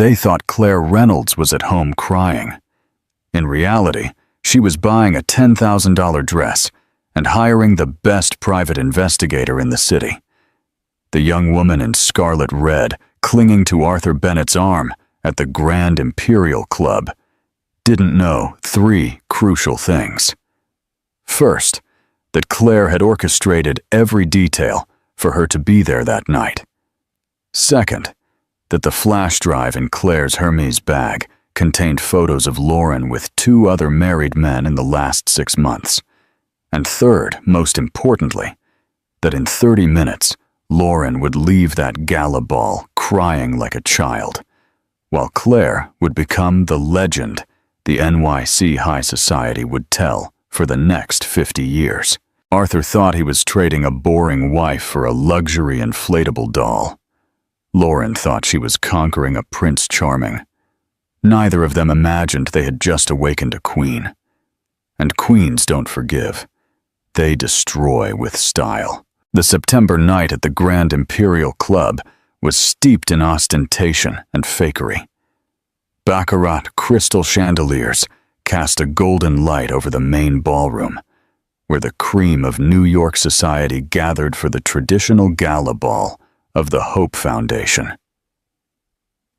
They thought Clare Reynolds was at home crying. In reality, she was buying a $10,000 dress and hiring the best private investigator in the city. The young woman in scarlet red, clinging to Arthur Bennett's arm at the Grand Imperial Club, didn't know 3 crucial things. First, that Clare had orchestrated every detail for her to be there that night. Second, that the flash drive in Clare's Hermes bag contained photos of Lauren with 2 other married men in the last 6 months. And third, most importantly, that in 30 minutes, Lauren would leave that gala ball crying like a child, while Clare would become the legend the NYC high society would tell for the next 50 years. Arthur thought he was trading a boring wife for a luxury inflatable doll. Lauren thought she was conquering a Prince Charming. Neither of them imagined they had just awakened a queen. And queens don't forgive. They destroy with style. The September night at the Grand Imperial Club was steeped in ostentation and fakery. Baccarat crystal chandeliers cast a golden light over the main ballroom, where the cream of New York society gathered for the traditional gala ball of the Hope Foundation.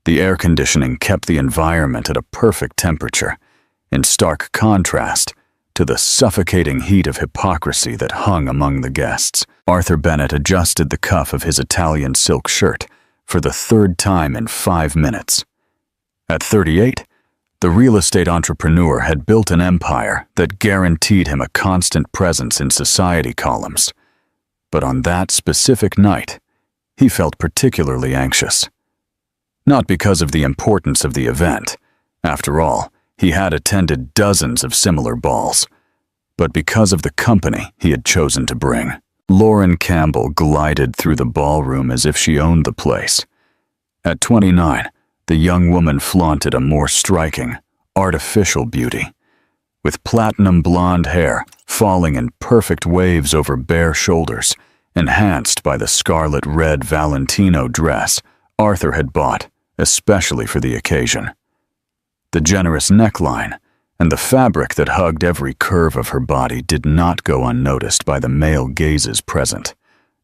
The air conditioning kept the environment at a perfect temperature, in stark contrast to the suffocating heat of hypocrisy that hung among the guests. Arthur Bennett adjusted the cuff of his Italian silk shirt for the 3rd time in 5 minutes. At 38, the real estate entrepreneur had built an empire that guaranteed him a constant presence in society columns. But on that specific night, he felt particularly anxious. Not because of the importance of the event. After all, he had attended dozens of similar balls, but because of the company he had chosen to bring. Lauren Campbell glided through the ballroom as if she owned the place. At 29, the young woman flaunted a more striking, artificial beauty. With platinum blonde hair falling in perfect waves over bare shoulders, enhanced by the scarlet red Valentino dress Arthur had bought especially for the occasion. The generous neckline and the fabric that hugged every curve of her body did not go unnoticed by the male gazes present,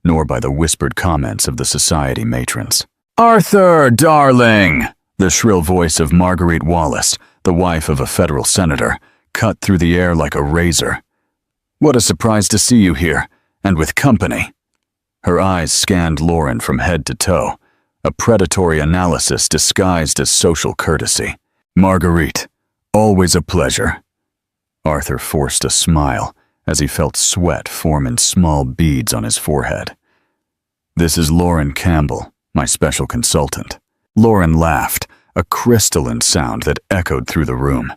nor by the whispered comments of the society matrons. "Arthur, darling!" The shrill voice of Marguerite Wallace, the wife of a federal senator, cut through the air like a razor. "What a surprise to see you here, and with company." Her eyes scanned Lauren from head to toe, a predatory analysis disguised as social courtesy. "Marguerite, always a pleasure." Arthur forced a smile as he felt sweat form in small beads on his forehead. "This is Lauren Campbell, my special consultant." Lauren laughed, a crystalline sound that echoed through the room.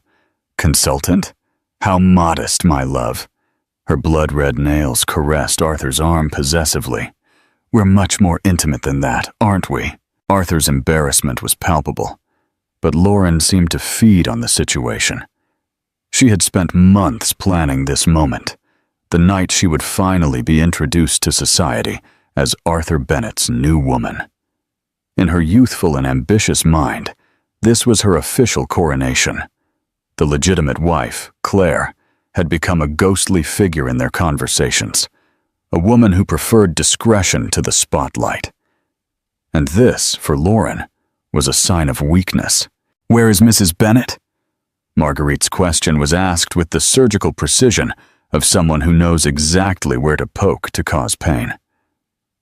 "Consultant? How modest, my love." Her blood-red nails caressed Arthur's arm possessively. "We're much more intimate than that, aren't we?" Arthur's embarrassment was palpable, but Lauren seemed to feed on the situation. She had spent months planning this moment, the night she would finally be introduced to society as Arthur Bennett's new woman. In her youthful and ambitious mind, this was her official coronation. The legitimate wife, Clare, had become a ghostly figure in their conversations, a woman who preferred discretion to the spotlight. And this, for Lauren, was a sign of weakness. "Where is Mrs. Bennett?" Marguerite's question was asked with the surgical precision of someone who knows exactly where to poke to cause pain.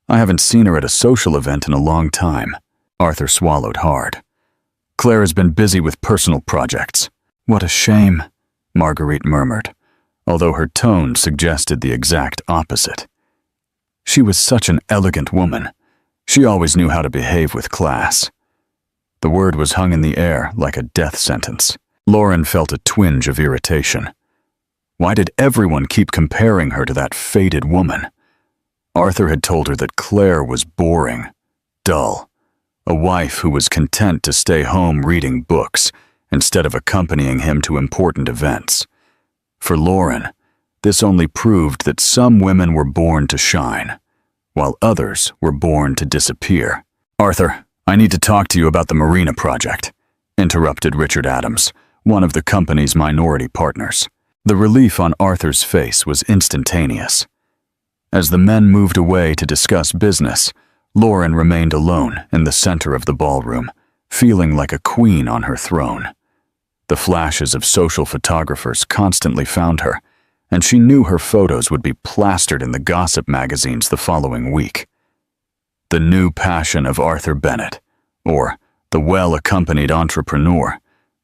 "I haven't seen her at a social event in a long time." Arthur swallowed hard. "Claire has been busy with personal projects." "What a shame," Marguerite murmured, although her tone suggested the exact opposite. She was such an elegant woman. She always knew how to behave with class. The word was hung in the air like a death sentence. Lauren felt a twinge of irritation. Why did everyone keep comparing her to that faded woman? Arthur had told her that Claire was boring, dull, a wife who was content to stay home reading books instead of accompanying him to important events. For Lauren, this only proved that some women were born to shine, while others were born to disappear. "Arthur, "I need to talk to you about the marina project," interrupted Richard Adams, one of the company's minority partners. The relief on Arthur's face was instantaneous. As the men moved away to discuss business, Lauren remained alone in the center of the ballroom, feeling like a queen on her throne. The flashes of social photographers constantly found her, and she knew her photos would be plastered in the gossip magazines the following week. The new passion of Arthur Bennett, or the well-accompanied entrepreneur,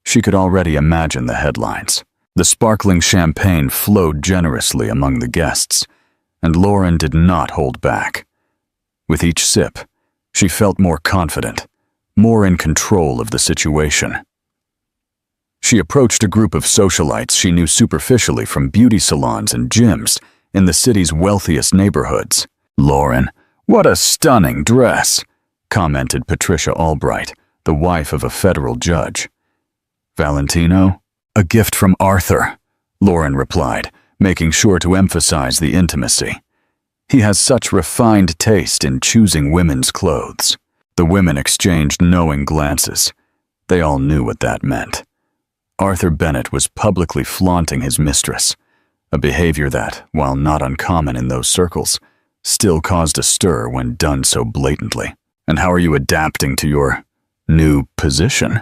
she could already imagine the headlines. The sparkling champagne flowed generously among the guests, and Lauren did not hold back. With each sip, she felt more confident, more in control of the situation. She approached a group of socialites she knew superficially from beauty salons and gyms in the city's wealthiest neighborhoods. "Lauren, what a stunning dress," commented Patricia Albright, the wife of a federal judge. "Valentino? A gift from Arthur," Lauren replied, making sure to emphasize the intimacy. "He has such refined taste in choosing women's clothes." The women exchanged knowing glances. They all knew what that meant. Arthur Bennett was publicly flaunting his mistress, a behavior that, while not uncommon in those circles, still caused a stir when done so blatantly. "And how are you adapting to your new position?"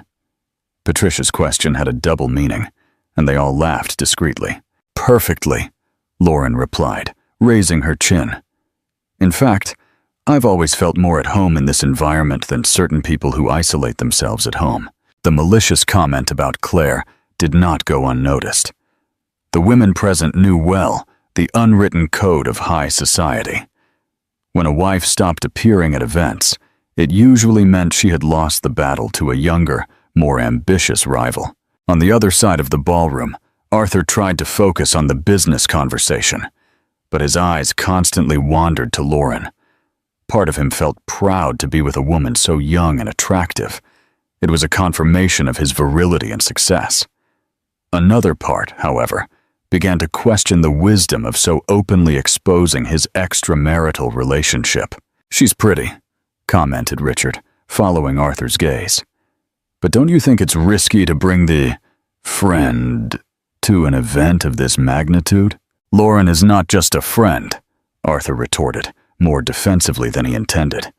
Patricia's question had a double meaning, and they all laughed discreetly. "Perfectly," Lauren replied, raising her chin. "In fact, I've always felt more at home in this environment than certain people who isolate themselves at home." The malicious comment about Clare did not go unnoticed. The women present knew well the unwritten code of high society. When a wife stopped appearing at events, it usually meant she had lost the battle to a younger, more ambitious rival. On the other side of the ballroom, Arthur tried to focus on the business conversation, but his eyes constantly wandered to Lauren. Part of him felt proud to be with a woman so young and attractive. It was a confirmation of his virility and success. Another part, however, began to question the wisdom of so openly exposing his extramarital relationship. "She's pretty," commented Richard, following Arthur's gaze. "But don't you think it's risky to bring the friend to an event of this magnitude?" "Lauren is not just a friend," Arthur retorted, more defensively than he intended.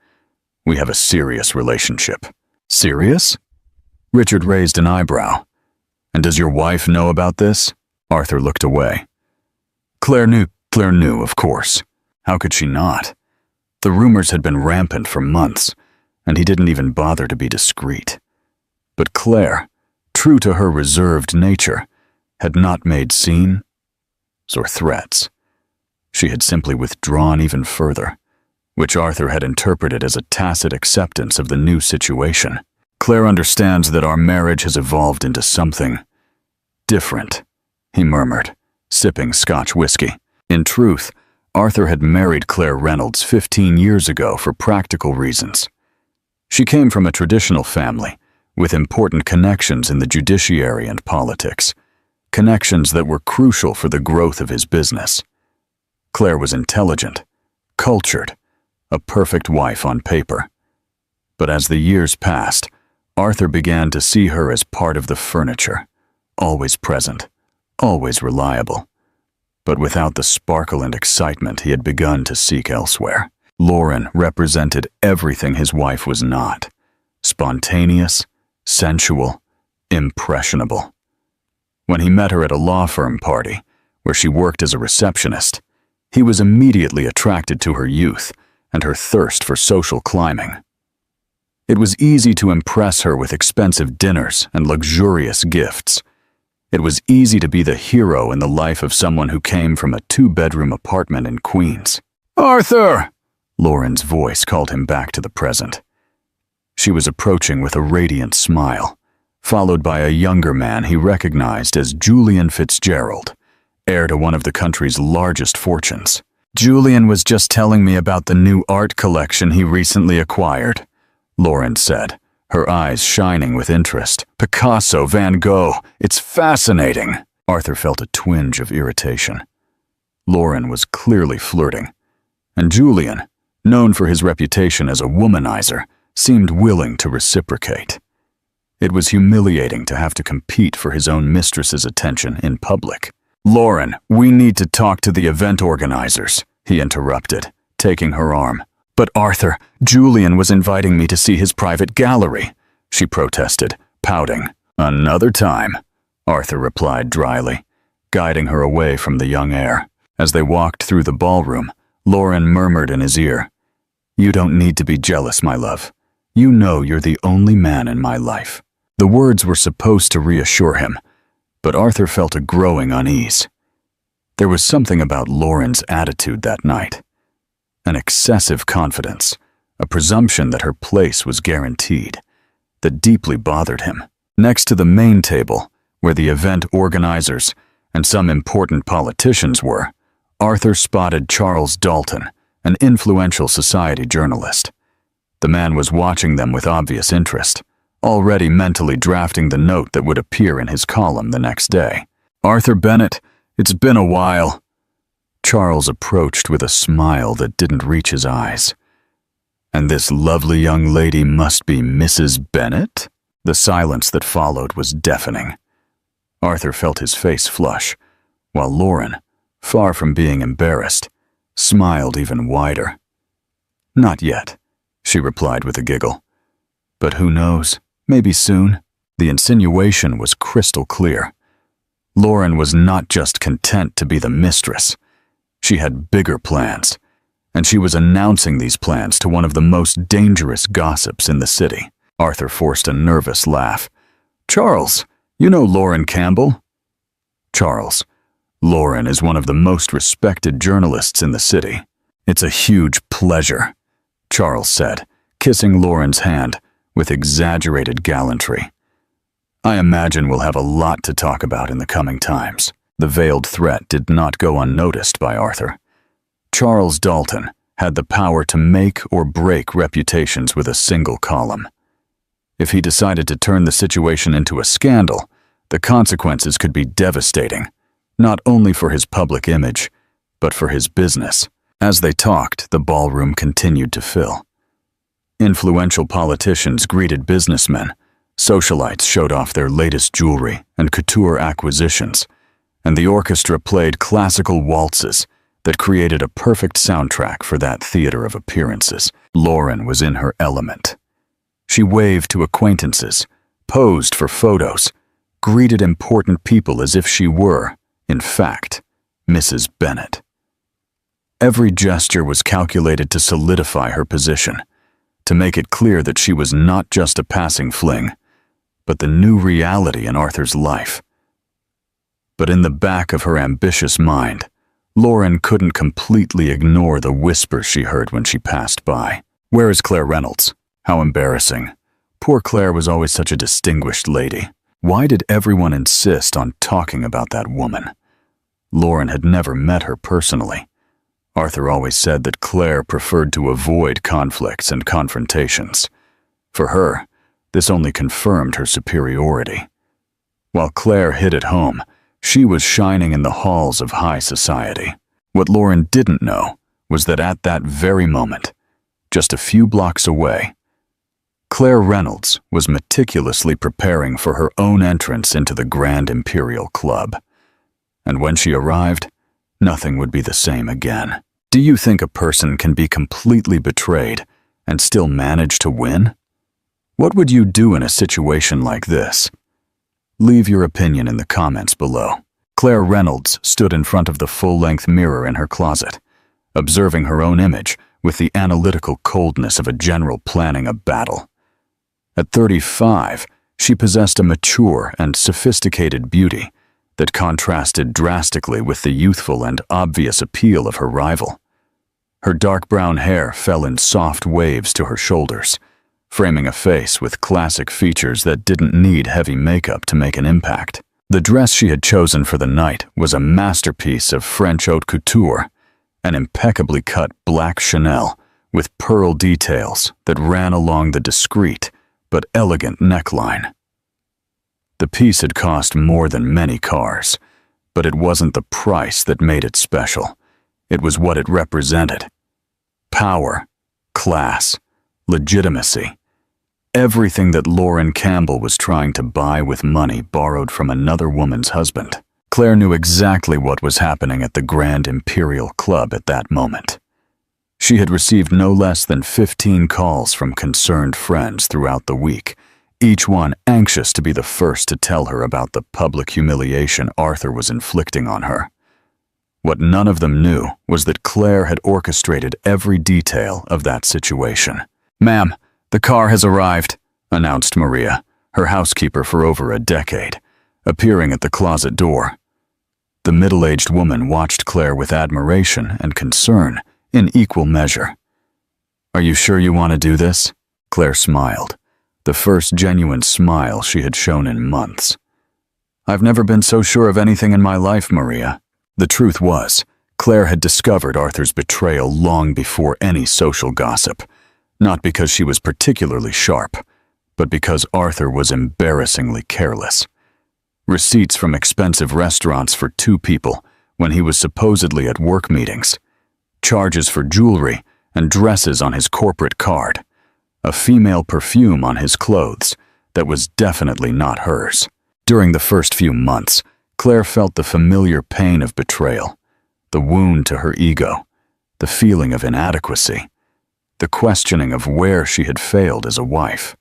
"We have a serious relationship." "Serious?" Richard raised an eyebrow. "And does your wife know about this?" Arthur looked away. Claire knew, of course. How could she not? The rumors had been rampant for months, and he didn't even bother to be discreet. But Claire, true to her reserved nature, had not made scenes or threats. She had simply withdrawn even further, which Arthur had interpreted as a tacit acceptance of the new situation. "Claire understands that our marriage has evolved into something different," he murmured, sipping Scotch whiskey. In truth, Arthur had married Clare Reynolds 15 years ago for practical reasons. She came from a traditional family, with important connections in the judiciary and politics, connections that were crucial for the growth of his business. Claire was intelligent, cultured, a perfect wife on paper. But as the years passed, Arthur began to see her as part of the furniture, always present, always reliable, but without the sparkle and excitement he had begun to seek elsewhere. Lauren represented everything his wife was not: spontaneous, sensual, impressionable. When he met her at a law firm party, where she worked as a receptionist, he was immediately attracted to her youth and her thirst for social climbing. It was easy to impress her with expensive dinners and luxurious gifts. It was easy to be the hero in the life of someone who came from a 2-bedroom apartment in Queens. "Arthur!" Lauren's voice called him back to the present. She was approaching with a radiant smile, followed by a younger man he recognized as Julian Fitzgerald, heir to one of the country's largest fortunes. "Julian was just telling me about the new art collection he recently acquired," Lauren said, her eyes shining with interest. "Picasso, Van Gogh, it's fascinating." Arthur felt a twinge of irritation. Lauren was clearly flirting, and Julian, known for his reputation as a womanizer, seemed willing to reciprocate. It was humiliating to have to compete for his own mistress's attention in public. "Lauren, we need to talk to the event organizers," he interrupted, taking her arm. "But Arthur, Julian was inviting me to see his private gallery," she protested, pouting. "Another time," Arthur replied dryly, guiding her away from the young heir. As they walked through the ballroom, Lauren murmured in his ear, "You don't need to be jealous, my love. You know you're the only man in my life." The words were supposed to reassure him, but Arthur felt a growing unease. There was something about Lauren's attitude that night. An excessive confidence, a presumption that her place was guaranteed, that deeply bothered him. Next to the main table, where the event organizers and some important politicians were, Arthur spotted Charles Dalton, an influential society journalist. The man was watching them with obvious interest, already mentally drafting the note that would appear in his column the next day. "Arthur Bennett, it's been a while." Charles approached with a smile that didn't reach his eyes. "And this lovely young lady must be Mrs. Bennett?" The silence that followed was deafening. Arthur felt his face flush, while Lauren, far from being embarrassed, smiled even wider. "Not yet," she replied with a giggle. "But who knows? Maybe soon." The insinuation was crystal clear. Lauren was not just content to be the mistress. She had bigger plans, and she was announcing these plans to one of the most dangerous gossips in the city. Arthur forced a nervous laugh. "Charles, you know Lauren Campbell?" "Charles, Lauren is one of the most respected journalists in the city." "It's a huge pleasure," Charles said, kissing Lauren's hand with exaggerated gallantry. "I imagine we'll have a lot to talk about in the coming times." The veiled threat did not go unnoticed by Arthur. Charles Dalton had the power to make or break reputations with a single column. If he decided to turn the situation into a scandal, the consequences could be devastating, not only for his public image, but for his business. As they talked, the ballroom continued to fill. Influential politicians greeted businessmen, socialites showed off their latest jewelry and couture acquisitions, and the orchestra played classical waltzes that created a perfect soundtrack for that theater of appearances. Lauren was in her element. She waved to acquaintances, posed for photos, greeted important people as if she were, in fact, Mrs. Bennett. Every gesture was calculated to solidify her position, to make it clear that she was not just a passing fling, but the new reality in Arthur's life. But in the back of her ambitious mind, Lauren couldn't completely ignore the whispers she heard when she passed by. "Where is Clare Reynolds? How embarrassing. Poor Clare was always such a distinguished lady. Why did everyone insist on talking about that woman?" Lauren had never met her personally. Arthur always said that Clare preferred to avoid conflicts and confrontations. For her, this only confirmed her superiority. While Clare hid at home, she was shining in the halls of high society. What Lauren didn't know was that at that very moment, just a few blocks away, Clare Reynolds was meticulously preparing for her own entrance into the Grand Imperial Club. And when she arrived, nothing would be the same again. Do you think a person can be completely betrayed and still manage to win? What would you do in a situation like this? Leave your opinion in the comments below. Clare Reynolds stood in front of the full-length mirror in her closet, observing her own image with the analytical coldness of a general planning a battle. At 35, she possessed a mature and sophisticated beauty that contrasted drastically with the youthful and obvious appeal of her rival. Her dark brown hair fell in soft waves to her shoulders, framing a face with classic features that didn't need heavy makeup to make an impact. The dress she had chosen for the night was a masterpiece of French haute couture, an impeccably cut black Chanel with pearl details that ran along the discreet but elegant neckline. The piece had cost more than many cars, but it wasn't the price that made it special. It was what it represented. Power, class, legitimacy, everything that Lauren Campbell was trying to buy with money borrowed from another woman's husband. Clare knew exactly what was happening at the Grand Imperial Club at that moment. She had received no less than 15 calls from concerned friends throughout the week, each one anxious to be the first to tell her about the public humiliation Arthur was inflicting on her. What none of them knew was that Clare had orchestrated every detail of that situation. "Ma'am, the car has arrived," announced Maria, her housekeeper for over a decade, appearing at the closet door. The middle-aged woman watched Clare with admiration and concern in equal measure. "Are you sure you want to do this?" Clare smiled, the first genuine smile she had shown in months. "I've never been so sure of anything in my life, Maria." The truth was, Clare had discovered Arthur's betrayal long before any social gossip, not because she was particularly sharp, but because Arthur was embarrassingly careless. Receipts from expensive restaurants for 2 people when he was supposedly at work meetings, charges for jewelry and dresses on his corporate card, a female perfume on his clothes that was definitely not hers. During the first few months, Clare felt the familiar pain of betrayal, the wound to her ego, the feeling of inadequacy, the questioning of where she had failed as a wife.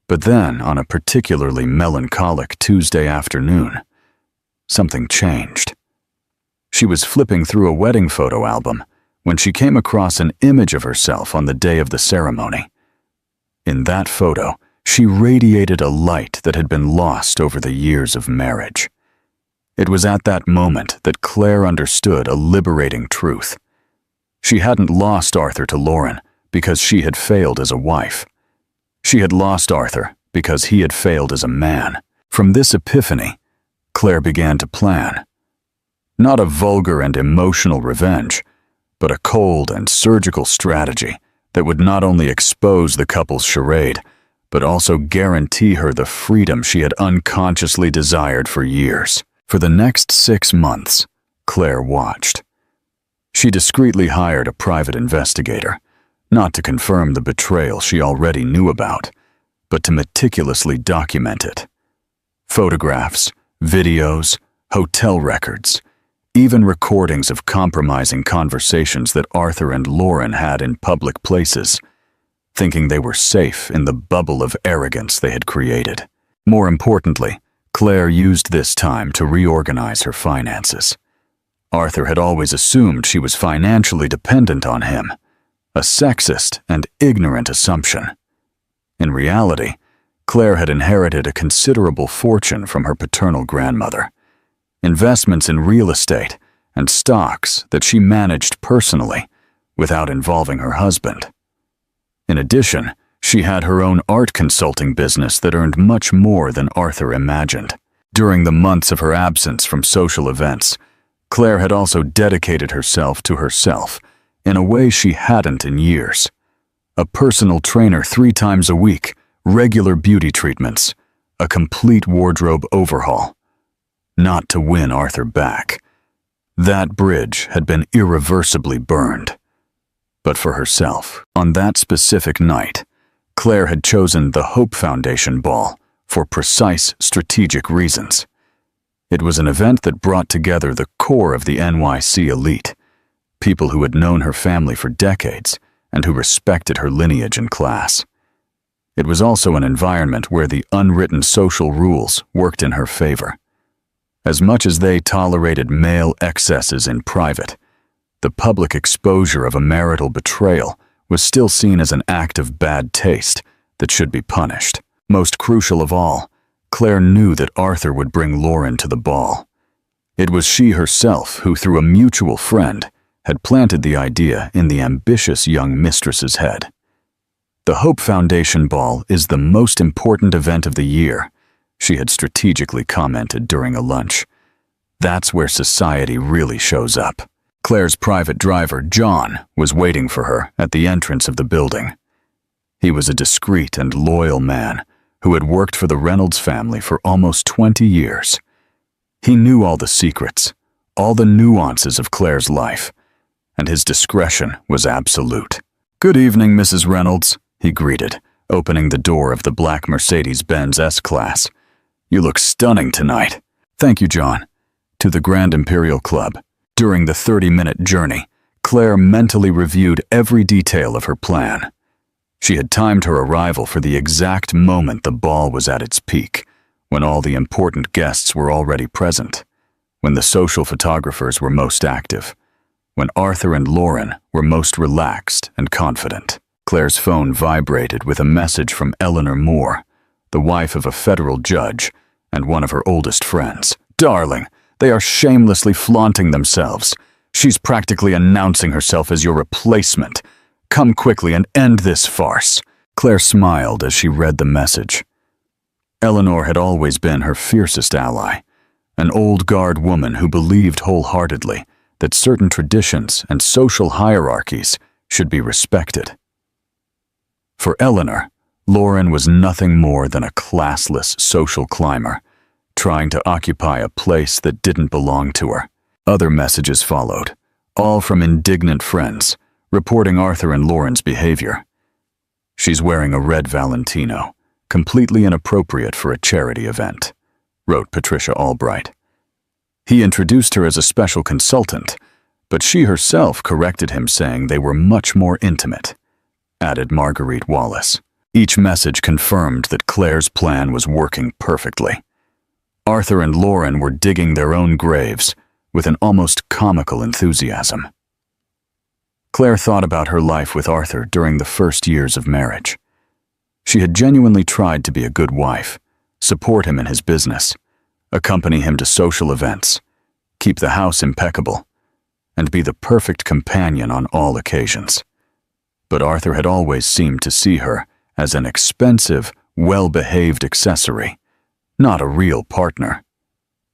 But then, on a particularly melancholic Tuesday afternoon, something changed. She was flipping through a wedding photo album when she came across an image of herself on the day of the ceremony. In that photo, she radiated a light that had been lost over the years of marriage. It was at that moment that Clare understood a liberating truth. She hadn't lost Arthur to Lauren because she had failed as a wife. She had lost Arthur because he had failed as a man. From this epiphany, Clare began to plan. Not a vulgar and emotional revenge, but a cold and surgical strategy that would not only expose the couple's charade, but also guarantee her the freedom she had unconsciously desired for years. For the next 6 months, Clare watched. She discreetly hired a private investigator, not to confirm the betrayal she already knew about, but to meticulously document it. Photographs, videos, hotel records, even recordings of compromising conversations that Arthur and Lauren had in public places, thinking they were safe in the bubble of arrogance they had created. More importantly, Clare used this time to reorganize her finances. Arthur had always assumed she was financially dependent on him, a sexist and ignorant assumption. In reality, Clare had inherited a considerable fortune from her paternal grandmother, investments in real estate and stocks that she managed personally without involving her husband. In addition, she had her own art consulting business that earned much more than Arthur imagined. During the months of her absence from social events, Clare had also dedicated herself to herself in a way she hadn't in years. A personal trainer 3 times a week, regular beauty treatments, a complete wardrobe overhaul. Not to win Arthur back. That bridge had been irreversibly burned. But for herself, on that specific night, Clare had chosen the Hope Foundation ball for precise strategic reasons. It was an event that brought together the core of the NYC elite, people who had known her family for decades and who respected her lineage and class. It was also an environment where the unwritten social rules worked in her favor. As much as they tolerated male excesses in private, the public exposure of a marital betrayal was still seen as an act of bad taste that should be punished. Most crucial of all, Clare knew that Arthur would bring Lauren to the ball. It was she herself who, through a mutual friend, had planted the idea in the ambitious young mistress's head. The Hope Foundation ball is the most important event of the year, she had strategically commented during a lunch. That's where society really shows up. Clare's private driver, John, was waiting for her at the entrance of the building. He was a discreet and loyal man who had worked for the Reynolds family for almost 20 years. He knew all the secrets, all the nuances of Clare's life, and his discretion was absolute. "Good evening, Mrs. Reynolds," he greeted, opening the door of the black Mercedes-Benz S-Class. "You look stunning tonight." "Thank you, John." To the Grand Imperial Club. During the 30-minute journey, Claire mentally reviewed every detail of her plan. She had timed her arrival for the exact moment the ball was at its peak, when all the important guests were already present, when the social photographers were most active, when Arthur and Lauren were most relaxed and confident. Claire's phone vibrated with a message from Eleanor Moore, the wife of a federal judge and one of her oldest friends. "Darling, they are shamelessly flaunting themselves. She's practically announcing herself as your replacement. Come quickly and end this farce." Claire smiled as she read the message. Eleanor had always been her fiercest ally, an old guard woman who believed wholeheartedly that certain traditions and social hierarchies should be respected. For Eleanor, Lauren was nothing more than a classless social climber, trying to occupy a place that didn't belong to her. Other messages followed, all from indignant friends, reporting Arthur and Lauren's behavior. "She's wearing a red Valentino, completely inappropriate for a charity event," wrote Patricia Albright. He introduced her as a special consultant, but she herself corrected him, saying they were much more intimate, added Marguerite Wallace. Each message confirmed that Claire's plan was working perfectly. Arthur and Lauren were digging their own graves with an almost comical enthusiasm. Claire thought about her life with Arthur during the first years of marriage. She had genuinely tried to be a good wife, support him in his business, accompany him to social events, keep the house impeccable, and be the perfect companion on all occasions. But Arthur had always seemed to see her as an expensive, well-behaved accessory, not a real partner.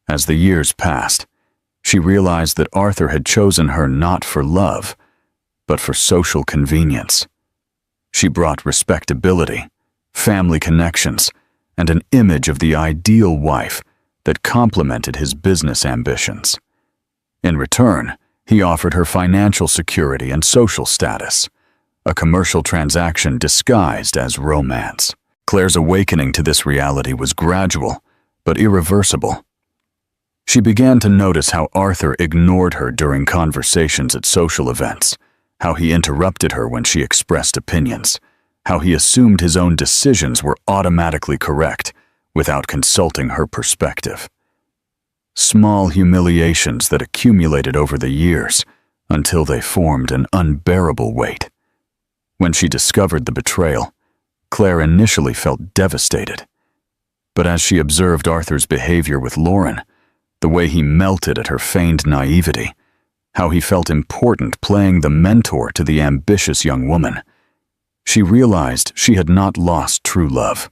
As the years passed, she realized that Arthur had chosen her not for love, but for social convenience. She brought respectability, family connections, and an image of the ideal wife that complemented his business ambitions. In return, he offered her financial security and social status, a commercial transaction disguised as romance. Claire's awakening to this reality was gradual, but irreversible. She began to notice how Arthur ignored her during conversations at social events, how he interrupted her when she expressed opinions, how he assumed his own decisions were automatically correct without consulting her perspective. Small humiliations that accumulated over the years until they formed an unbearable weight. When she discovered the betrayal, Claire initially felt devastated. But as she observed Arthur's behavior with Lauren, the way he melted at her feigned naivety, how he felt important playing the mentor to the ambitious young woman, she realized she had not lost true love.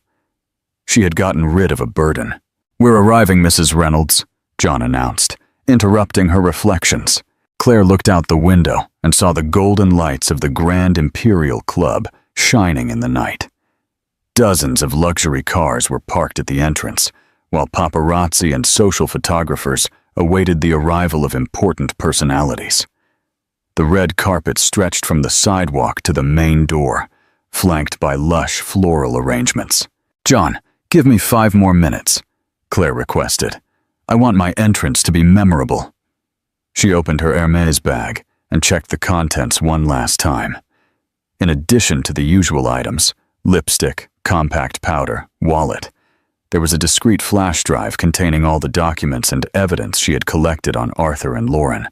She had gotten rid of a burden. "We're arriving, Mrs. Reynolds," John announced, interrupting her reflections. Claire looked out the window and saw the golden lights of the Grand Imperial Club shining in the night. Dozens of luxury cars were parked at the entrance, while paparazzi and social photographers awaited the arrival of important personalities. The red carpet stretched from the sidewalk to the main door, flanked by lush floral arrangements. "John, give me 5 more minutes," Claire requested. "I want my entrance to be memorable." She opened her Hermes bag and checked the contents one last time. In addition to the usual items, lipstick, compact powder, wallet, there was a discreet flash drive containing all the documents and evidence she had collected on Arthur and Lauren.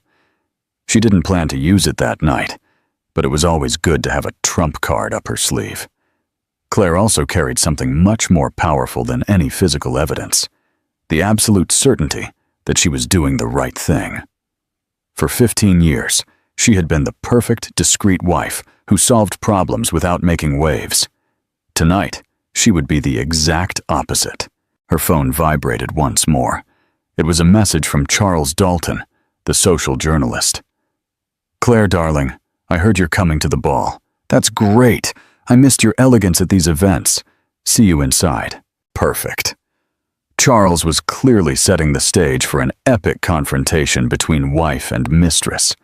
She didn't plan to use it that night, but it was always good to have a trump card up her sleeve. Claire also carried something much more powerful than any physical evidence: the absolute certainty that she was doing the right thing. For 15 years, she had been the perfect, discreet wife who solved problems without making waves. Tonight, she would be the exact opposite. Her phone vibrated once more. It was a message from Charles Dalton, the social journalist. "Claire, darling, I heard you're coming to the ball. That's great. I missed your elegance at these events. See you inside." Perfect. Charles was clearly setting the stage for an epic confrontation between wife and mistress.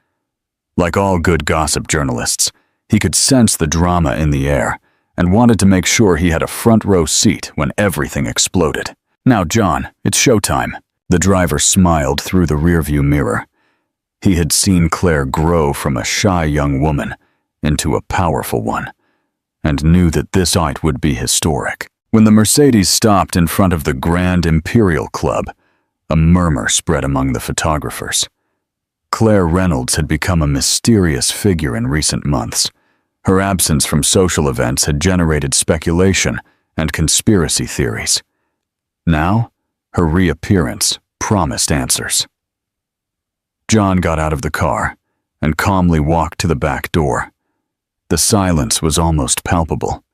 Like all good gossip journalists, he could sense the drama in the air and wanted to make sure he had a front-row seat when everything exploded. "Now, John, it's showtime." The driver smiled through the rearview mirror. He had seen Clare grow from a shy young woman into a powerful one, and knew that this night would be historic. When the Mercedes stopped in front of the Grand Imperial Club, a murmur spread among the photographers. Clare Reynolds had become a mysterious figure in recent months. Her absence from social events had generated speculation and conspiracy theories. Now, her reappearance promised answers. John got out of the car and calmly walked to the back door. The silence was almost palpable.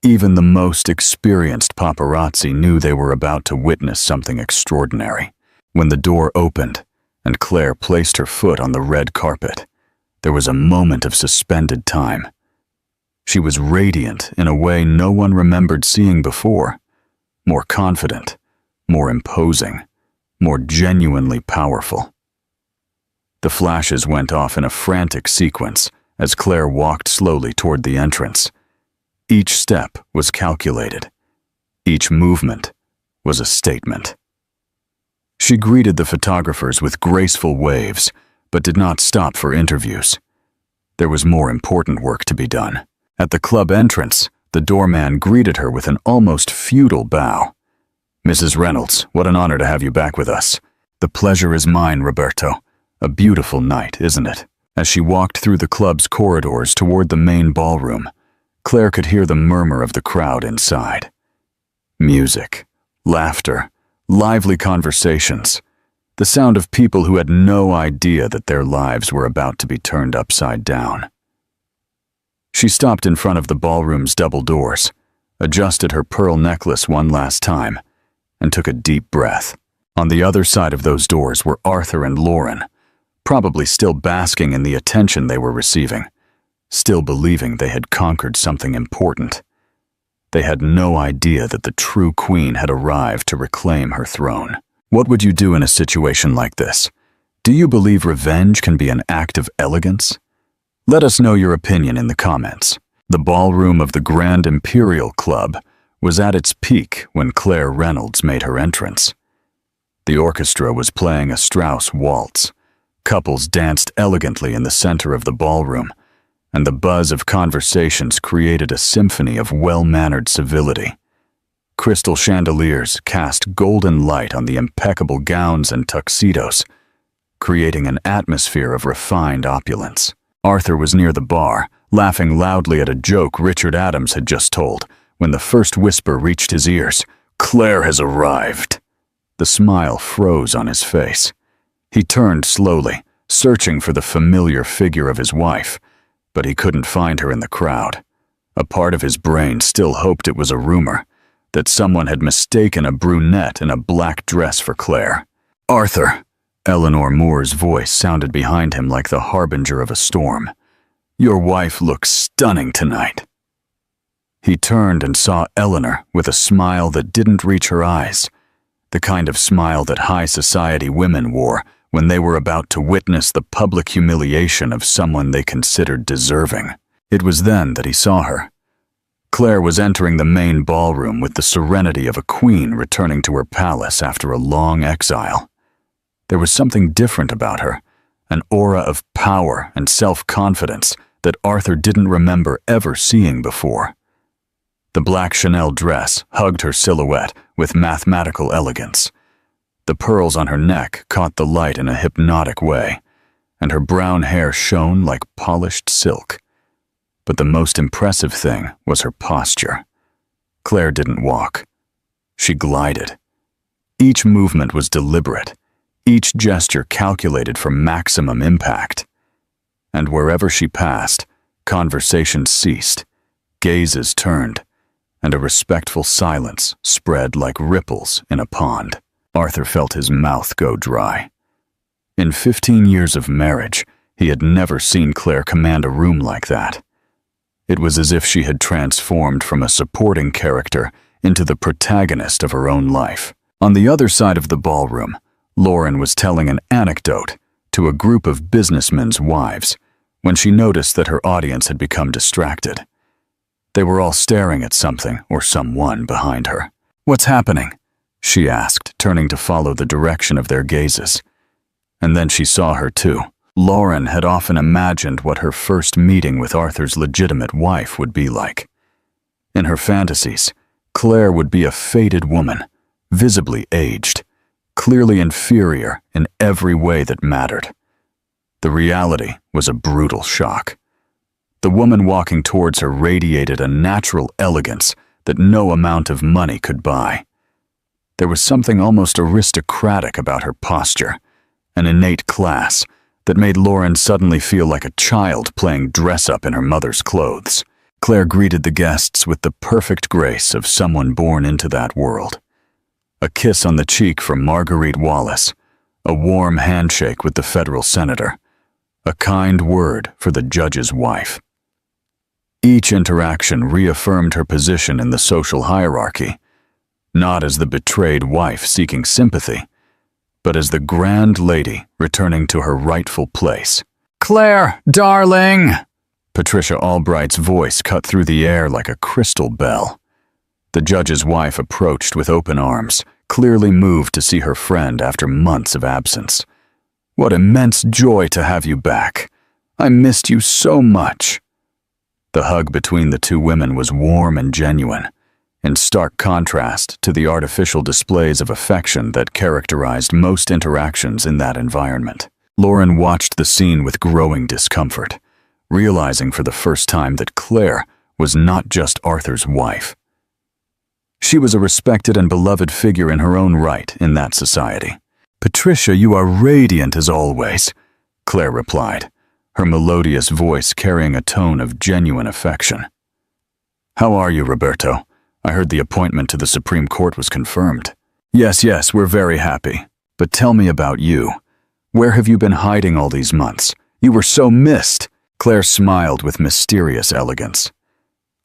Even the most experienced paparazzi knew they were about to witness something extraordinary. When the door opened and Clare placed her foot on the red carpet, there was a moment of suspended time. She was radiant in a way no one remembered seeing before, more confident, more imposing, more genuinely powerful. The flashes went off in a frantic sequence as Clare walked slowly toward the entrance. Each step was calculated. Each movement was a statement. She greeted the photographers with graceful waves, but did not stop for interviews. There was more important work to be done. At the club entrance, the doorman greeted her with an almost feudal bow. "Mrs. Reynolds, what an honor to have you back with us." "The pleasure is mine, Roberto. A beautiful night, isn't it?" As she walked through the club's corridors toward the main ballroom, Clare could hear the murmur of the crowd inside. Music, laughter, lively conversations, the sound of people who had no idea that their lives were about to be turned upside down. She stopped in front of the ballroom's double doors, adjusted her pearl necklace one last time, and took a deep breath. On the other side of those doors were Arthur and Lauren, probably still basking in the attention they were receiving, still believing they had conquered something important. They had no idea that the true queen had arrived to reclaim her throne. What would you do in a situation like this? Do you believe revenge can be an act of elegance? Let us know your opinion in the comments. The ballroom of the Grand Imperial Club was at its peak when Clare Reynolds made her entrance. The orchestra was playing a Strauss waltz. Couples danced elegantly in the center of the ballroom, and the buzz of conversations created a symphony of well-mannered civility. Crystal chandeliers cast golden light on the impeccable gowns and tuxedos, creating an atmosphere of refined opulence. Arthur was near the bar, laughing loudly at a joke Richard Adams had just told, when the first whisper reached his ears. "Clare has arrived." The smile froze on his face. He turned slowly, searching for the familiar figure of his wife, but he couldn't find her in the crowd. A part of his brain still hoped it was a rumor, that someone had mistaken a brunette in a black dress for Clare. "Arthur!" Eleanor Moore's voice sounded behind him like the harbinger of a storm. "Your wife looks stunning tonight." He turned and saw Eleanor with a smile that didn't reach her eyes, the kind of smile that high society women wore when they were about to witness the public humiliation of someone they considered deserving. It was then that he saw her. Clare was entering the main ballroom with the serenity of a queen returning to her palace after a long exile. There was something different about her, an aura of power and self-confidence that Arthur didn't remember ever seeing before. The black Chanel dress hugged her silhouette with mathematical elegance. The pearls on her neck caught the light in a hypnotic way, and her brown hair shone like polished silk. But the most impressive thing was her posture. Clare didn't walk. She glided. Each movement was deliberate, each gesture calculated for maximum impact. And wherever she passed, conversations ceased, gazes turned, and a respectful silence spread like ripples in a pond. Arthur felt his mouth go dry. In 15 years of marriage, he had never seen Clare command a room like that. It was as if she had transformed from a supporting character into the protagonist of her own life. On the other side of the ballroom, Lauren was telling an anecdote to a group of businessmen's wives when she noticed that her audience had become distracted. They were all staring at something or someone behind her. "What's happening?" she asked, turning to follow the direction of their gazes. And then she saw her too. Lauren had often imagined what her first meeting with Arthur's legitimate wife would be like. In her fantasies, Clare would be a faded woman, visibly aged, clearly inferior in every way that mattered. The reality was a brutal shock. The woman walking towards her radiated a natural elegance that no amount of money could buy. There was something almost aristocratic about her posture, an innate class that made Lauren suddenly feel like a child playing dress-up in her mother's clothes. Clare greeted the guests with the perfect grace of someone born into that world. A kiss on the cheek from Marguerite Wallace, a warm handshake with the federal senator, a kind word for the judge's wife. Each interaction reaffirmed her position in the social hierarchy, not as the betrayed wife seeking sympathy, but as the grand lady returning to her rightful place. "Clare, darling!" Patricia Albright's voice cut through the air like a crystal bell. The judge's wife approached with open arms, clearly moved to see her friend after months of absence. "What immense joy to have you back. I missed you so much." The hug between the two women was warm and genuine, in stark contrast to the artificial displays of affection that characterized most interactions in that environment. Lauren watched the scene with growing discomfort, realizing for the first time that Clare was not just Arthur's wife. She was a respected and beloved figure in her own right in that society. "Patricia, you are radiant as always," Clare replied, her melodious voice carrying a tone of genuine affection. "How are you, Roberto? I heard the appointment to the Supreme Court was confirmed." Yes, we're very happy. But tell me about you. Where have you been hiding all these months? You were so missed." Clare smiled with mysterious elegance.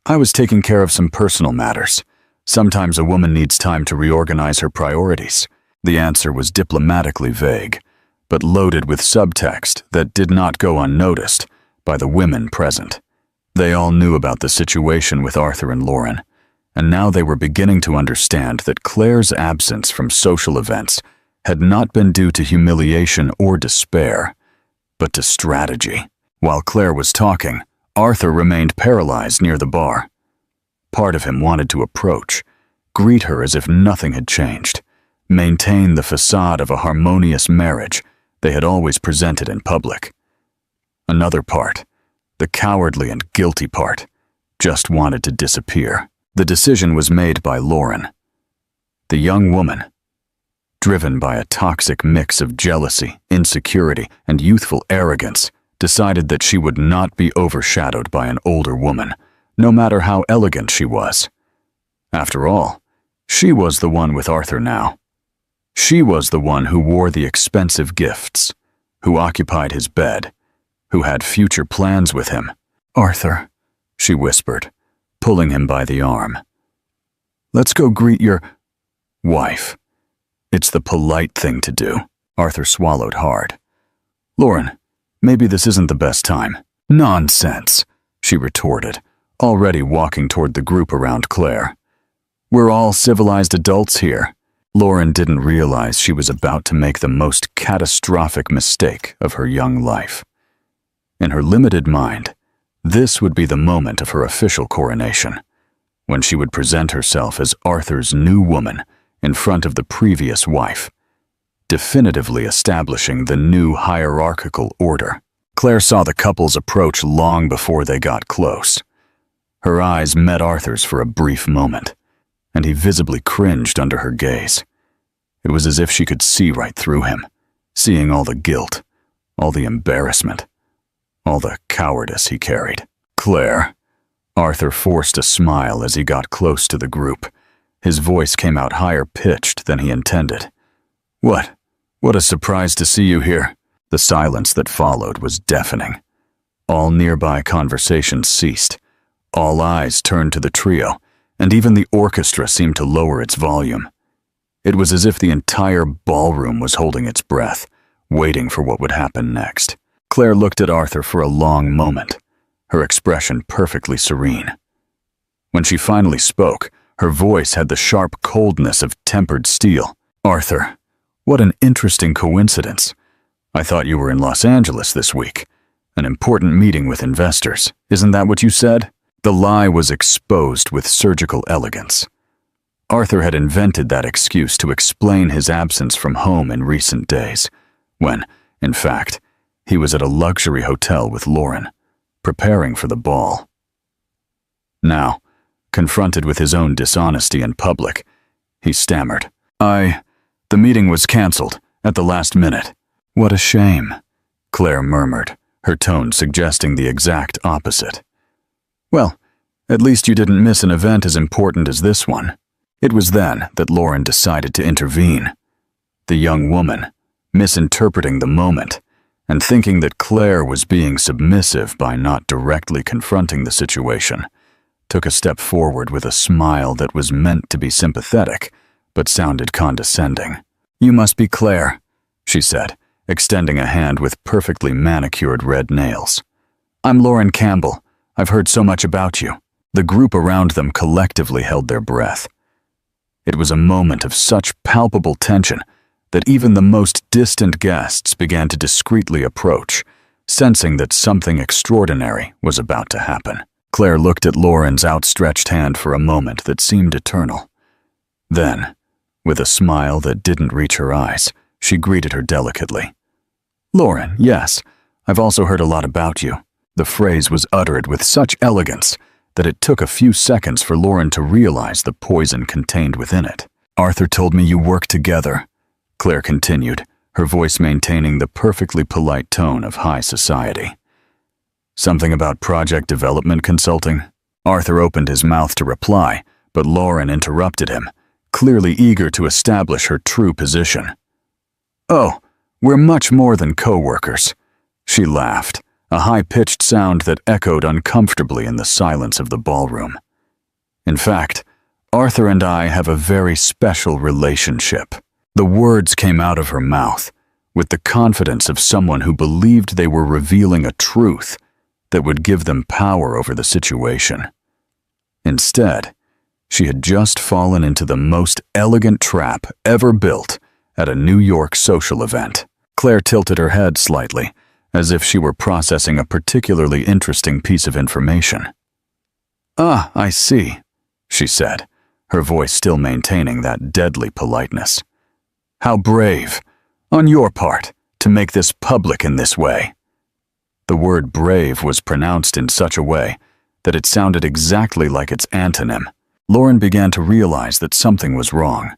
"I was taking care of some personal matters. Sometimes a woman needs time to reorganize her priorities." The answer was diplomatically vague, but loaded with subtext that did not go unnoticed by the women present. They all knew about the situation with Arthur and Lauren, and now they were beginning to understand that Clare's absence from social events had not been due to humiliation or despair, but to strategy. While Clare was talking, Arthur remained paralyzed near the bar. Part of him wanted to approach, greet her as if nothing had changed, maintain the facade of a harmonious marriage they had always presented in public. Another part, the cowardly and guilty part, just wanted to disappear. The decision was made by Lauren. The young woman, driven by a toxic mix of jealousy, insecurity, and youthful arrogance, decided that she would not be overshadowed by an older woman, no matter how elegant she was. After all, she was the one with Arthur now. She was the one who wore the expensive gifts, who occupied his bed, who had future plans with him. "Arthur," she whispered, pulling him by the arm. "Let's go greet your wife. It's the polite thing to do." Arthur swallowed hard. "Lauren, maybe this isn't the best time." "Nonsense," she retorted, already walking toward the group around Clare. "We're all civilized adults here." Lauren didn't realize she was about to make the most catastrophic mistake of her young life. In her limited mind, this would be the moment of her official coronation, when she would present herself as Arthur's new woman in front of the previous wife, definitively establishing the new hierarchical order. Clare saw the couples approach long before they got close. Her eyes met Arthur's for a brief moment, and he visibly cringed under her gaze. It was as if she could see right through him, seeing all the guilt, all the embarrassment, all the cowardice he carried. "Clare." Arthur forced a smile as he got close to the group. His voice came out higher-pitched than he intended. What a surprise to see you here." The silence that followed was deafening. All nearby conversations ceased. All eyes turned to the trio, and even the orchestra seemed to lower its volume. It was as if the entire ballroom was holding its breath, waiting for what would happen next. Clare looked at Arthur for a long moment, her expression perfectly serene. When she finally spoke, her voice had the sharp coldness of tempered steel. "Arthur, what an interesting coincidence. I thought you were in Los Angeles this week. An important meeting with investors. Isn't that what you said?" The lie was exposed with surgical elegance. Arthur had invented that excuse to explain his absence from home in recent days, when, in fact, he was at a luxury hotel with Lauren, preparing for the ball. Now, confronted with his own dishonesty in public, he stammered, The meeting was cancelled at the last minute." "What a shame," Claire murmured, her tone suggesting the exact opposite. "Well, at least you didn't miss an event as important as this one." It was then that Lauren decided to intervene. The young woman, misinterpreting the moment, and thinking that Claire was being submissive by not directly confronting the situation, took a step forward with a smile that was meant to be sympathetic, but sounded condescending. "You must be Claire," she said, extending a hand with perfectly manicured red nails. "I'm Lauren Campbell. I've heard so much about you." The group around them collectively held their breath. It was a moment of such palpable tension that even the most distant guests began to discreetly approach, sensing that something extraordinary was about to happen. Claire looked at Lauren's outstretched hand for a moment that seemed eternal. Then, with a smile that didn't reach her eyes, she greeted her delicately. "Lauren, yes, I've also heard a lot about you." The phrase was uttered with such elegance that it took a few seconds for Lauren to realize the poison contained within it. "Arthur told me you work together," Claire continued, her voice maintaining the perfectly polite tone of high society. "Something about project development consulting?" Arthur opened his mouth to reply, but Lauren interrupted him, clearly eager to establish her true position. "Oh, we're much more than co-workers," she laughed, a high-pitched sound that echoed uncomfortably in the silence of the ballroom. "In fact, Arthur and I have a very special relationship." The words came out of her mouth with the confidence of someone who believed they were revealing a truth that would give them power over the situation. Instead, she had just fallen into the most elegant trap ever built at a New York social event. Claire tilted her head slightly, as if she were processing a particularly interesting piece of information. "Ah, I see," she said, her voice still maintaining that deadly politeness. "How brave, on your part, to make this public in this way." The word brave was pronounced in such a way that it sounded exactly like its antonym. Lauren began to realize that something was wrong,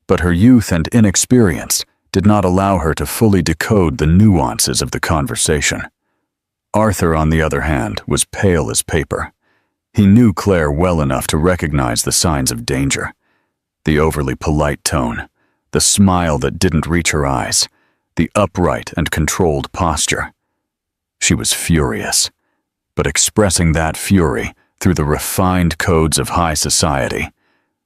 but her youth and inexperience did not allow her to fully decode the nuances of the conversation. Arthur, on the other hand, was pale as paper. He knew Claire well enough to recognize the signs of danger. The overly polite tone, the smile that didn't reach her eyes, the upright and controlled posture. She was furious, but expressing that fury through the refined codes of high society,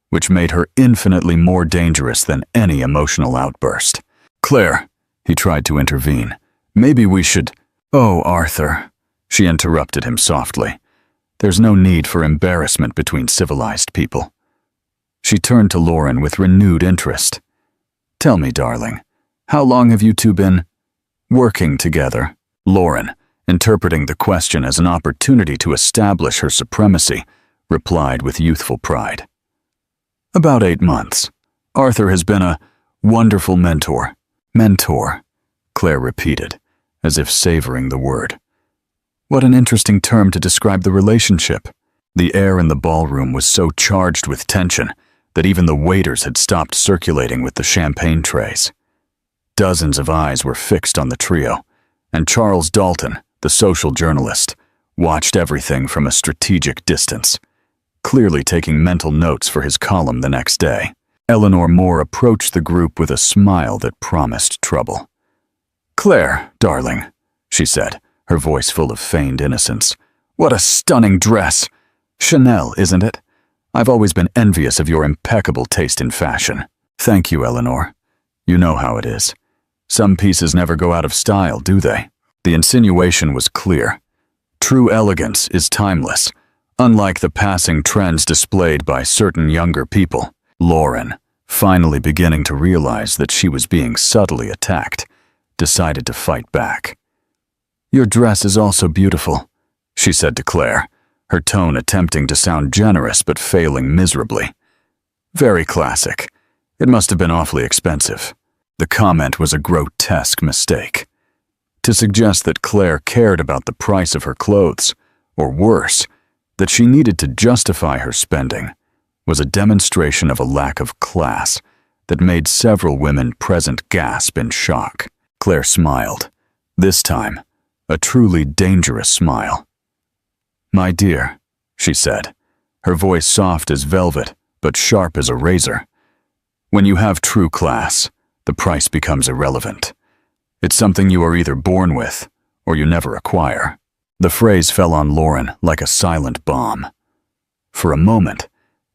which made her infinitely more dangerous than any emotional outburst. "Claire," he tried to intervene, "maybe we should—" "Oh, Arthur," she interrupted him softly. "There's no need for embarrassment between civilized people." She turned to Lauren with renewed interest. "Tell me, darling, how long have you two been working together?" Lauren, interpreting the question as an opportunity to establish her supremacy, replied with youthful pride. "About 8 months. Arthur has been a wonderful mentor." "Mentor," Claire repeated, as if savoring the word. "What an interesting term to describe the relationship." The air in the ballroom was so charged with tension that even the waiters had stopped circulating with the champagne trays. Dozens of eyes were fixed on the trio, and Charles Dalton, the social journalist, watched everything from a strategic distance, clearly taking mental notes for his column the next day. Eleanor Moore approached the group with a smile that promised trouble. "Claire, darling," she said, her voice full of feigned innocence. "What a stunning dress! Chanel, isn't it? I've always been envious of your impeccable taste in fashion." "Thank you, Eleanor. You know how it is. Some pieces never go out of style, do they?" The insinuation was clear. True elegance is timeless, Unlike the passing trends displayed by certain younger people, Lauren, finally beginning to realize that she was being subtly attacked, decided to fight back. "Your dress is also beautiful," she said to Clare, her tone attempting to sound generous but failing miserably. "Very classic. It must have been awfully expensive." The comment was a grotesque mistake. To suggest that Clare cared about the price of her clothes, or worse, that she needed to justify her spending, was a demonstration of a lack of class that made several women present gasp in shock. Clare smiled, this time a truly dangerous smile. "My dear," she said, her voice soft as velvet but sharp as a razor, "when you have true class, the price becomes irrelevant. It's something you are either born with or you never acquire." The phrase fell on Lauren like a silent bomb. For a moment,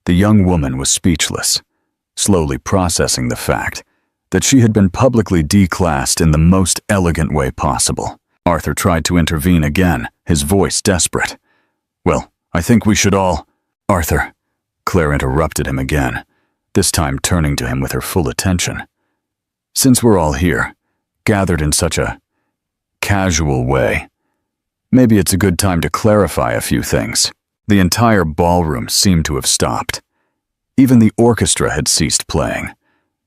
the young woman was speechless, slowly processing the fact that she had been publicly declassed in the most elegant way possible. Arthur tried to intervene again, his voice desperate. "Well, I think we should all—" "Arthur," Clare interrupted him again, this time turning to him with her full attention. "Since we're all here, gathered in such a casual way, maybe it's a good time to clarify a few things." The entire ballroom seemed to have stopped. Even the orchestra had ceased playing,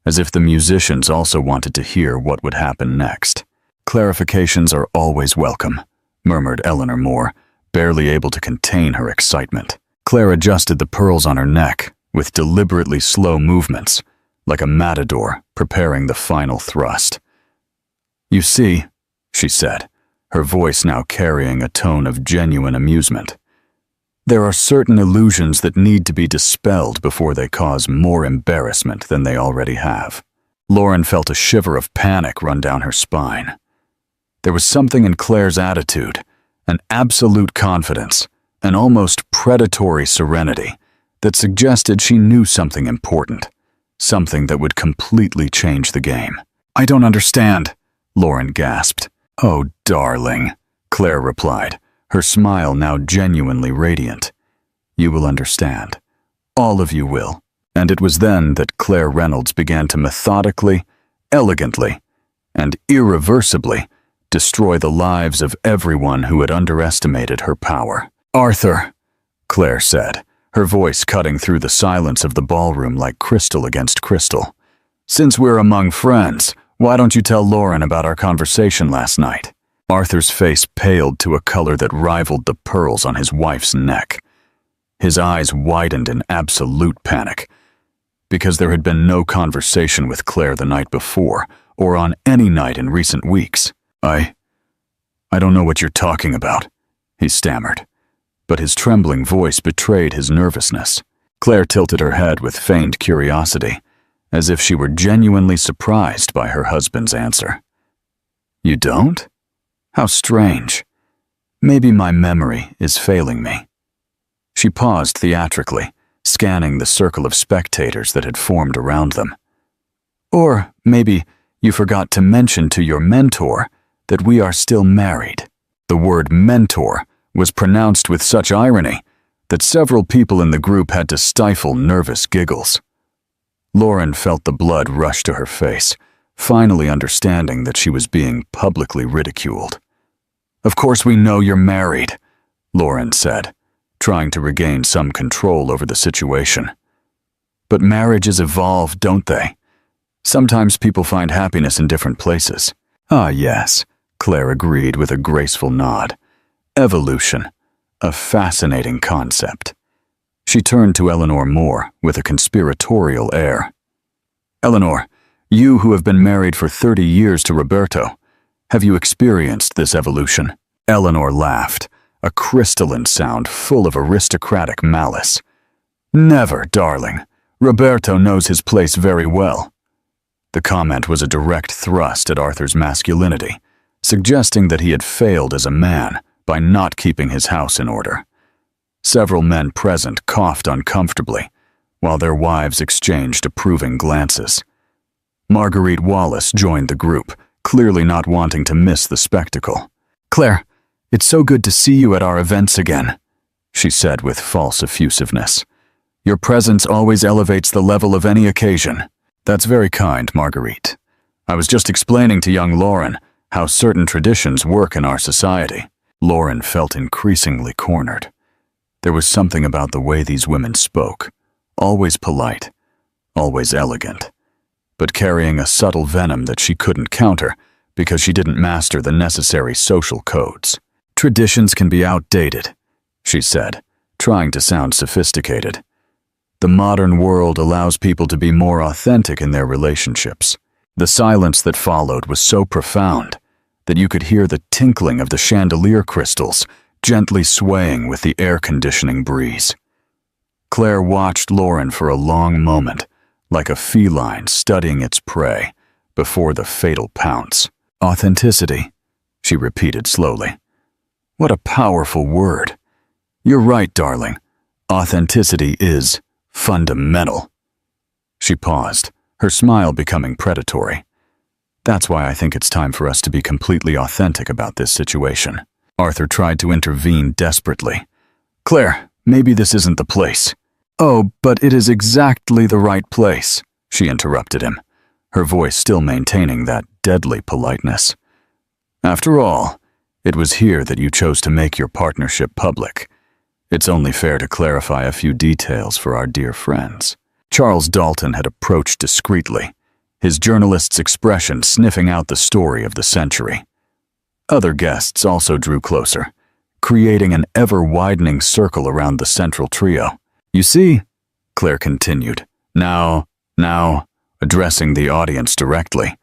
as if the musicians also wanted to hear what would happen next. "Clarifications are always welcome," murmured Eleanor Moore, barely able to contain her excitement. Clare adjusted the pearls on her neck with deliberately slow movements, like a matador preparing the final thrust. "You see," she said, her voice now carrying a tone of genuine amusement, "there are certain illusions that need to be dispelled before they cause more embarrassment than they already have." Lauren felt a shiver of panic run down her spine. There was something in Clare's attitude, an absolute confidence, an almost predatory serenity, that suggested she knew something important, something that would completely change the game. "I don't understand," Lauren gasped. "Oh, darling," Clare replied, her smile now genuinely radiant. "You will understand. All of you will." And it was then that Clare Reynolds began to methodically, elegantly, and irreversibly destroy the lives of everyone who had underestimated her power. "Arthur," Clare said, her voice cutting through the silence of the ballroom like crystal against crystal. "Since we're among friends, why don't you tell Lauren about our conversation last night?" Arthur's face paled to a color that rivaled the pearls on his wife's neck. His eyes widened in absolute panic, because there had been no conversation with Clare the night before, or on any night in recent weeks. I don't know what you're talking about," he stammered, but his trembling voice betrayed his nervousness. Clare tilted her head with feigned curiosity, as if she were genuinely surprised by her husband's answer. "You don't? How strange. Maybe my memory is failing me." She paused theatrically, scanning the circle of spectators that had formed around them. "Or maybe you forgot to mention to your mentor that we are still married." The word mentor was pronounced with such irony that several people in the group had to stifle nervous giggles. Lauren felt the blood rush to her face, finally understanding that she was being publicly ridiculed. "Of course we know you're married," Lauren said, trying to regain some control over the situation. "But marriages evolve, don't they? Sometimes people find happiness in different places." "Ah, yes," Clare agreed with a graceful nod. "Evolution, a fascinating concept." She turned to Eleanor Moore with a conspiratorial air. "Eleanor, you who have been married for 30 years to Roberto, have you experienced this evolution?" Eleanor laughed, a crystalline sound full of aristocratic malice. "Never, darling. Roberto knows his place very well." The comment was a direct thrust at Arthur's masculinity, suggesting that he had failed as a man by not keeping his house in order. Several men present coughed uncomfortably, while their wives exchanged approving glances. Marguerite Wallace joined the group, clearly not wanting to miss the spectacle. "Clare, it's so good to see you at our events again," she said with false effusiveness. "Your presence always elevates the level of any occasion." "That's very kind, Marguerite. I was just explaining to young Lauren how certain traditions work in our society." Lauren felt increasingly cornered. There was something about the way these women spoke, always polite, always elegant, but carrying a subtle venom that she couldn't counter because she didn't master the necessary social codes. "Traditions can be outdated," she said, trying to sound sophisticated. "The modern world allows people to be more authentic in their relationships." The silence that followed was so profound that you could hear the tinkling of the chandelier crystals gently swaying with the air-conditioning breeze. Clare watched Lauren for a long moment, like a feline studying its prey before the fatal pounce. "Authenticity," she repeated slowly. "What a powerful word. You're right, darling. Authenticity is fundamental." She paused, her smile becoming predatory. "That's why I think it's time for us to be completely authentic about this situation." Arthur tried to intervene desperately. "Clare, maybe this isn't the place." "Oh, but it is exactly the right place," she interrupted him, her voice still maintaining that deadly politeness. "After all, it was here that you chose to make your partnership public. It's only fair to clarify a few details for our dear friends." Charles Dalton had approached discreetly, his journalist's expression sniffing out the story of the century. Other guests also drew closer, creating an ever-widening circle around the central trio. "You see," Clare continued, now, addressing the audience directly,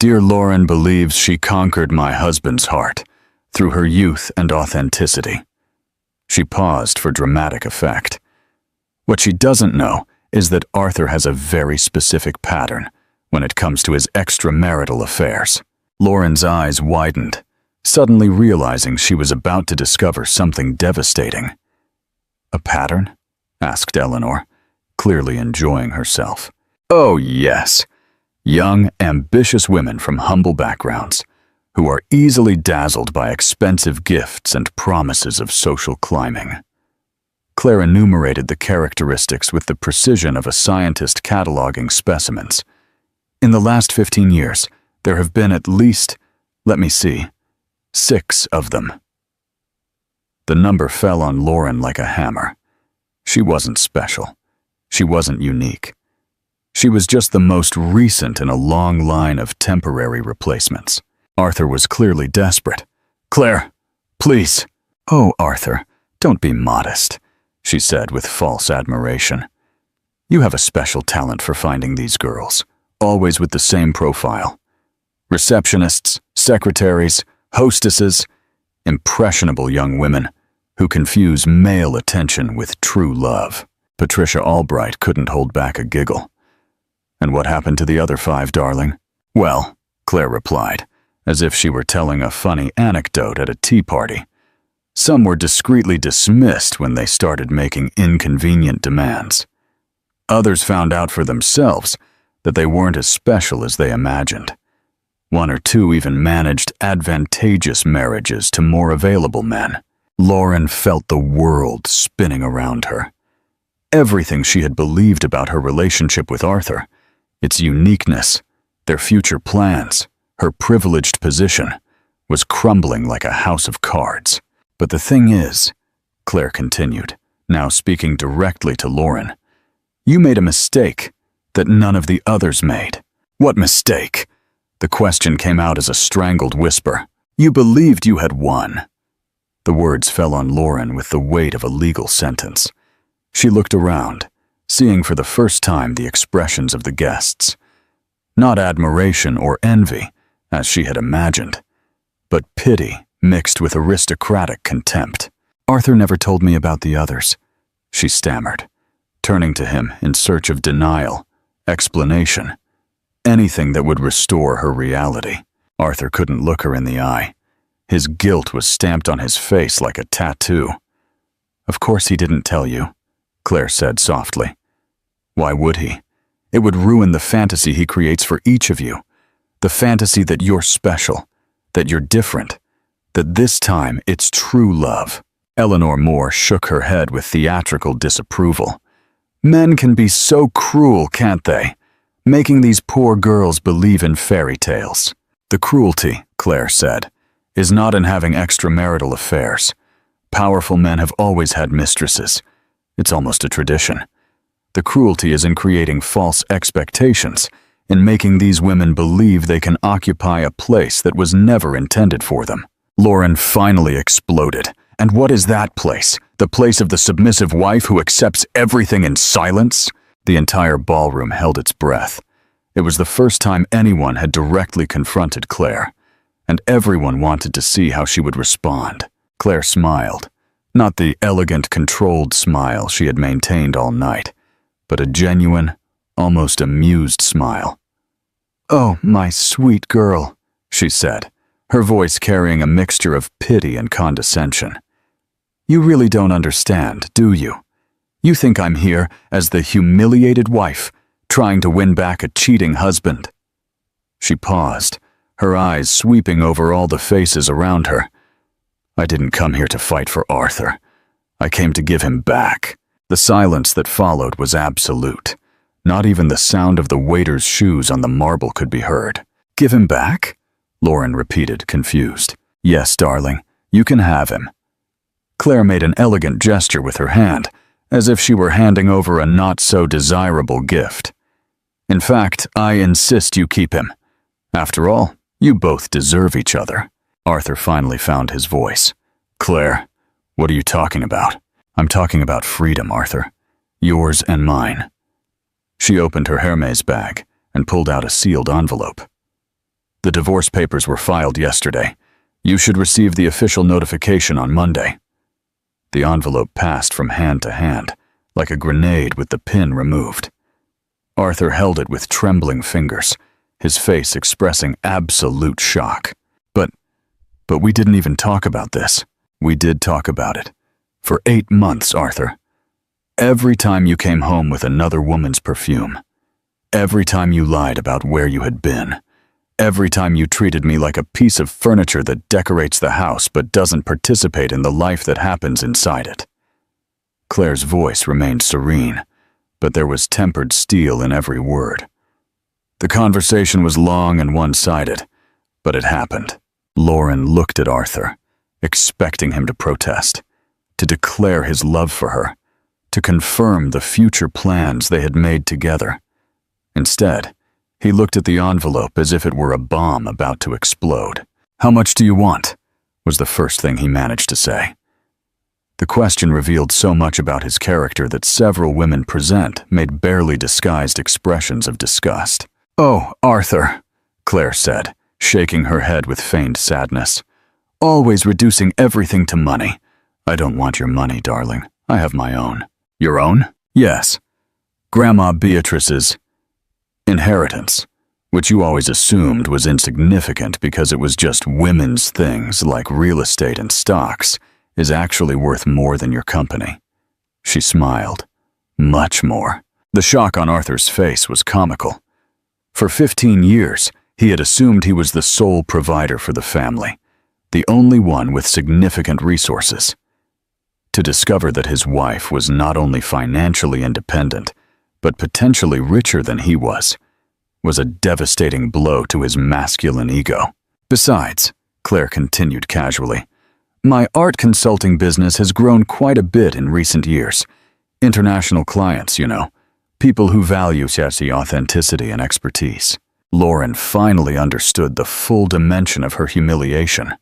"dear Lauren believes she conquered my husband's heart through her youth and authenticity." She paused for dramatic effect. "What she doesn't know is that Arthur has a very specific pattern when it comes to his extramarital affairs." Lauren's eyes widened, suddenly realizing she was about to discover something devastating. "A pattern?" asked Eleanor, clearly enjoying herself. "Oh, yes. Young, ambitious women from humble backgrounds who are easily dazzled by expensive gifts and promises of social climbing." Clare enumerated the characteristics with the precision of a scientist cataloging specimens. "In the last 15 years, there have been at least, 6 of them." The number fell on Lauren like a hammer. She wasn't special. She wasn't unique. She was just the most recent in a long line of temporary replacements. Arthur was clearly desperate. "Clare, please." "Oh, Arthur, don't be modest," she said with false admiration. "You have a special talent for finding these girls, always with the same profile. Receptionists, secretaries, hostesses, impressionable young women who confuse male attention with true love." Patricia Albright couldn't hold back a giggle. "And what happened to the other 5, darling?" "Well," Clare replied, as if she were telling a funny anecdote at a tea party, "some were discreetly dismissed when they started making inconvenient demands. Others found out for themselves that they weren't as special as they imagined. 1 or 2 even managed advantageous marriages to more available men." Lauren felt the world spinning around her. Everything she had believed about her relationship with Arthur, its uniqueness, their future plans, her privileged position, was crumbling like a house of cards. "But the thing is," Clare continued, now speaking directly to Lauren, "you made a mistake that none of the others made." "What mistake?" The question came out as a strangled whisper. "You believed you had won." The words fell on Lauren with the weight of a legal sentence. She looked around, seeing for the first time the expressions of the guests. Not admiration or envy, as she had imagined, but pity mixed with aristocratic contempt. "Arthur never told me about the others," she stammered, turning to him in search of denial, explanation, anything that would restore her reality. Arthur couldn't look her in the eye. His guilt was stamped on his face like a tattoo. "Of course he didn't tell you," Clare said softly. "Why would he? It would ruin the fantasy he creates for each of you. The fantasy that you're special, that you're different, that this time it's true love." Eleanor Moore shook her head with theatrical disapproval. Men can be so cruel, can't they? Making these poor girls believe in fairy tales. The cruelty, Clare said, is not in having extramarital affairs. Powerful men have always had mistresses. It's almost a tradition. The cruelty is in creating false expectations, in making these women believe they can occupy a place that was never intended for them. Lauren finally exploded. And what is that place? The place of the submissive wife who accepts everything in silence? The entire ballroom held its breath. It was the first time anyone had directly confronted Clare, and everyone wanted to see how she would respond. Clare smiled, not the elegant, controlled smile she had maintained all night, but a genuine, almost amused smile. "Oh, my sweet girl," she said, her voice carrying a mixture of pity and condescension. "You really don't understand, do you? You think I'm here as the humiliated wife, trying to win back a cheating husband." She paused, her eyes sweeping over all the faces around her. "I didn't come here to fight for Arthur. I came to give him back." The silence that followed was absolute. Not even the sound of the waiter's shoes on the marble could be heard. "Give him back?" Lauren repeated, confused. "Yes, darling, you can have him." Clare made an elegant gesture with her hand, as if she were handing over a not-so-desirable gift. "In fact, I insist you keep him. After all, you both deserve each other." Arthur finally found his voice. "Clare, what are you talking about?" "I'm talking about freedom, Arthur. Yours and mine." She opened her Hermes bag and pulled out a sealed envelope. "The divorce papers were filed yesterday. You should receive the official notification on Monday." The envelope passed from hand to hand, like a grenade with the pin removed. Arthur held it with trembling fingers, his face expressing absolute shock. But we didn't even talk about this." "We did talk about it. For 8 months, Arthur. Every time you came home with another woman's perfume. Every time you lied about where you had been. Every time you treated me like a piece of furniture that decorates the house but doesn't participate in the life that happens inside it." Clare's voice remained serene, but there was tempered steel in every word. "The conversation was long and one-sided, but it happened." Lauren looked at Arthur, expecting him to protest, to declare his love for her, to confirm the future plans they had made together. Instead, he looked at the envelope as if it were a bomb about to explode. "How much do you want?" was the first thing he managed to say. The question revealed so much about his character that several women present made barely disguised expressions of disgust. "Oh, Arthur," Clare said, shaking her head with feigned sadness. "Always reducing everything to money. I don't want your money, darling. I have my own." "Your own?" "Yes. Grandma Beatrice's inheritance, which you always assumed was insignificant because it was just women's things like real estate and stocks, is actually worth more than your company." She smiled. "Much more." The shock on Arthur's face was comical. For 15 years, he had assumed he was the sole provider for the family, the only one with significant resources. To discover that his wife was not only financially independent, but potentially richer than he was a devastating blow to his masculine ego. "Besides," Clare continued casually, "my art consulting business has grown quite a bit in recent years. International clients, you know, people who value authenticity and expertise." Lauren finally understood the full dimension of her humiliation.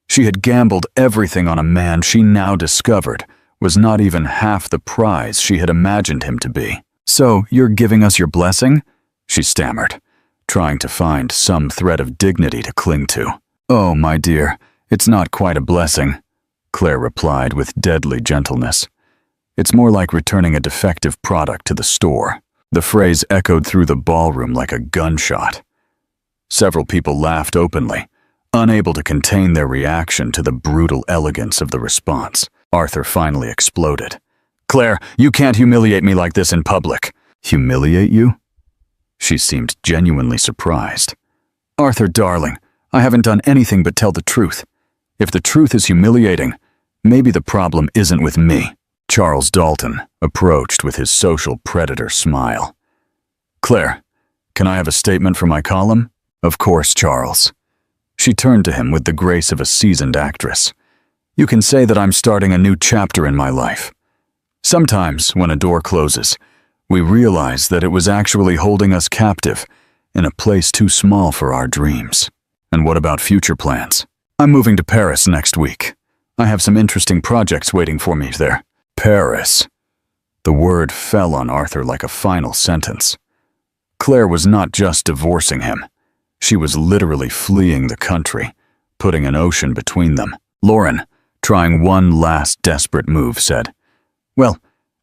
She had gambled everything on a man she now discovered was not even half the prize she had imagined him to be. "So, you're giving us your blessing?" she stammered, trying to find some thread of dignity to cling to. "Oh, my dear, it's not quite a blessing," Clare replied with deadly gentleness. "It's more like returning a defective product to the store." The phrase echoed through the ballroom like a gunshot. Several people laughed openly, unable to contain their reaction to the brutal elegance of the response. Arthur finally exploded. "Clare, you can't humiliate me like this in public." "Humiliate you?" She seemed genuinely surprised. "Arthur, darling, I haven't done anything but tell the truth. If the truth is humiliating, Maybe the problem isn't with me. Charles Dalton approached with his social predator smile. Claire, can I have a statement for my column? Of course, Charles. She turned to him with the grace of a seasoned actress. You can say that I'm starting a new chapter in my life. Sometimes, when a door closes, we realize that it was actually holding us captive in a place too small for our dreams. And what about future plans? I'm moving to Paris next week. I have some interesting projects waiting for me there. Paris. The word fell on Arthur like a final sentence. Claire was not just divorcing him. She was literally fleeing the country, putting an ocean between them. Lauren, trying one last desperate move, said, Well,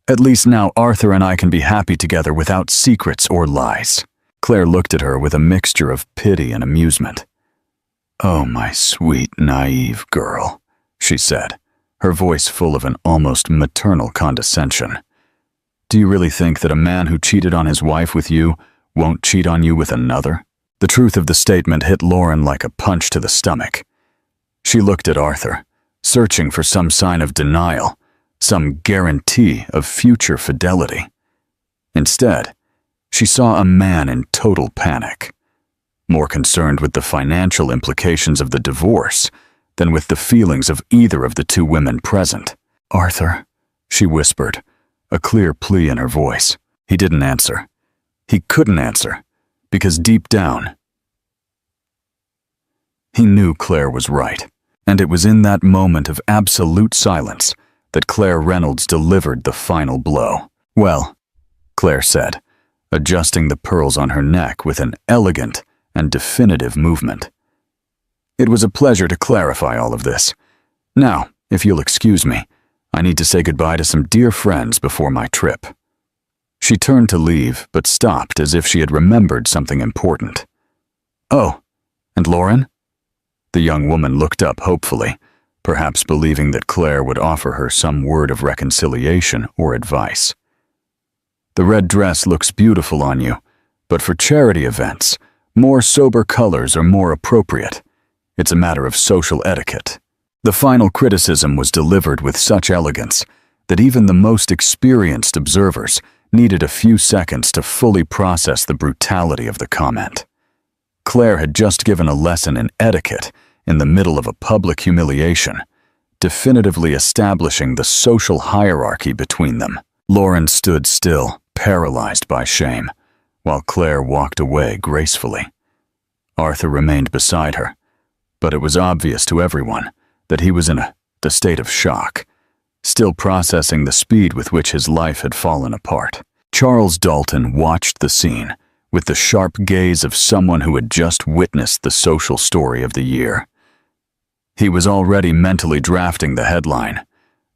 at least now Arthur and I can be happy together without secrets or lies. Claire looked at her with a mixture of pity and amusement. Oh, my sweet, naive girl, she said, her voice full of an almost maternal condescension. Do you really think that a man who cheated on his wife with you won't cheat on you with another? The truth of the statement hit Lauren like a punch to the stomach. She looked at Arthur, searching for some sign of denial, some guarantee of future fidelity. Instead, she saw a man in total panic, more concerned with the financial implications of the divorce than with the feelings of either of the two women present. Arthur, she whispered, a clear plea in her voice. He didn't answer. He couldn't answer, because deep down, he knew Claire was right. And it was in that moment of absolute silence that Clare Reynolds delivered the final blow. Well, Claire said, adjusting the pearls on her neck with an elegant and definitive movement. It was a pleasure to clarify all of this. Now, if you'll excuse me, I need to say goodbye to some dear friends before my trip. She turned to leave, but stopped as if she had remembered something important. Oh, and Lauren? The young woman looked up hopefully, perhaps believing that Claire would offer her some word of reconciliation or advice. The red dress looks beautiful on you, but for charity events, more sober colors are more appropriate. It's a matter of social etiquette. The final criticism was delivered with such elegance that even the most experienced observers needed a few seconds to fully process the brutality of the comment. Claire had just given a lesson in etiquette in the middle of a public humiliation, definitively establishing the social hierarchy between them. Lauren stood still, paralyzed by shame, while Claire walked away gracefully. Arthur remained beside her, but it was obvious to everyone that he was in the state of shock, still processing the speed with which his life had fallen apart. Charles Dalton watched the scene with the sharp gaze of someone who had just witnessed the social story of the year. He was already mentally drafting the headline,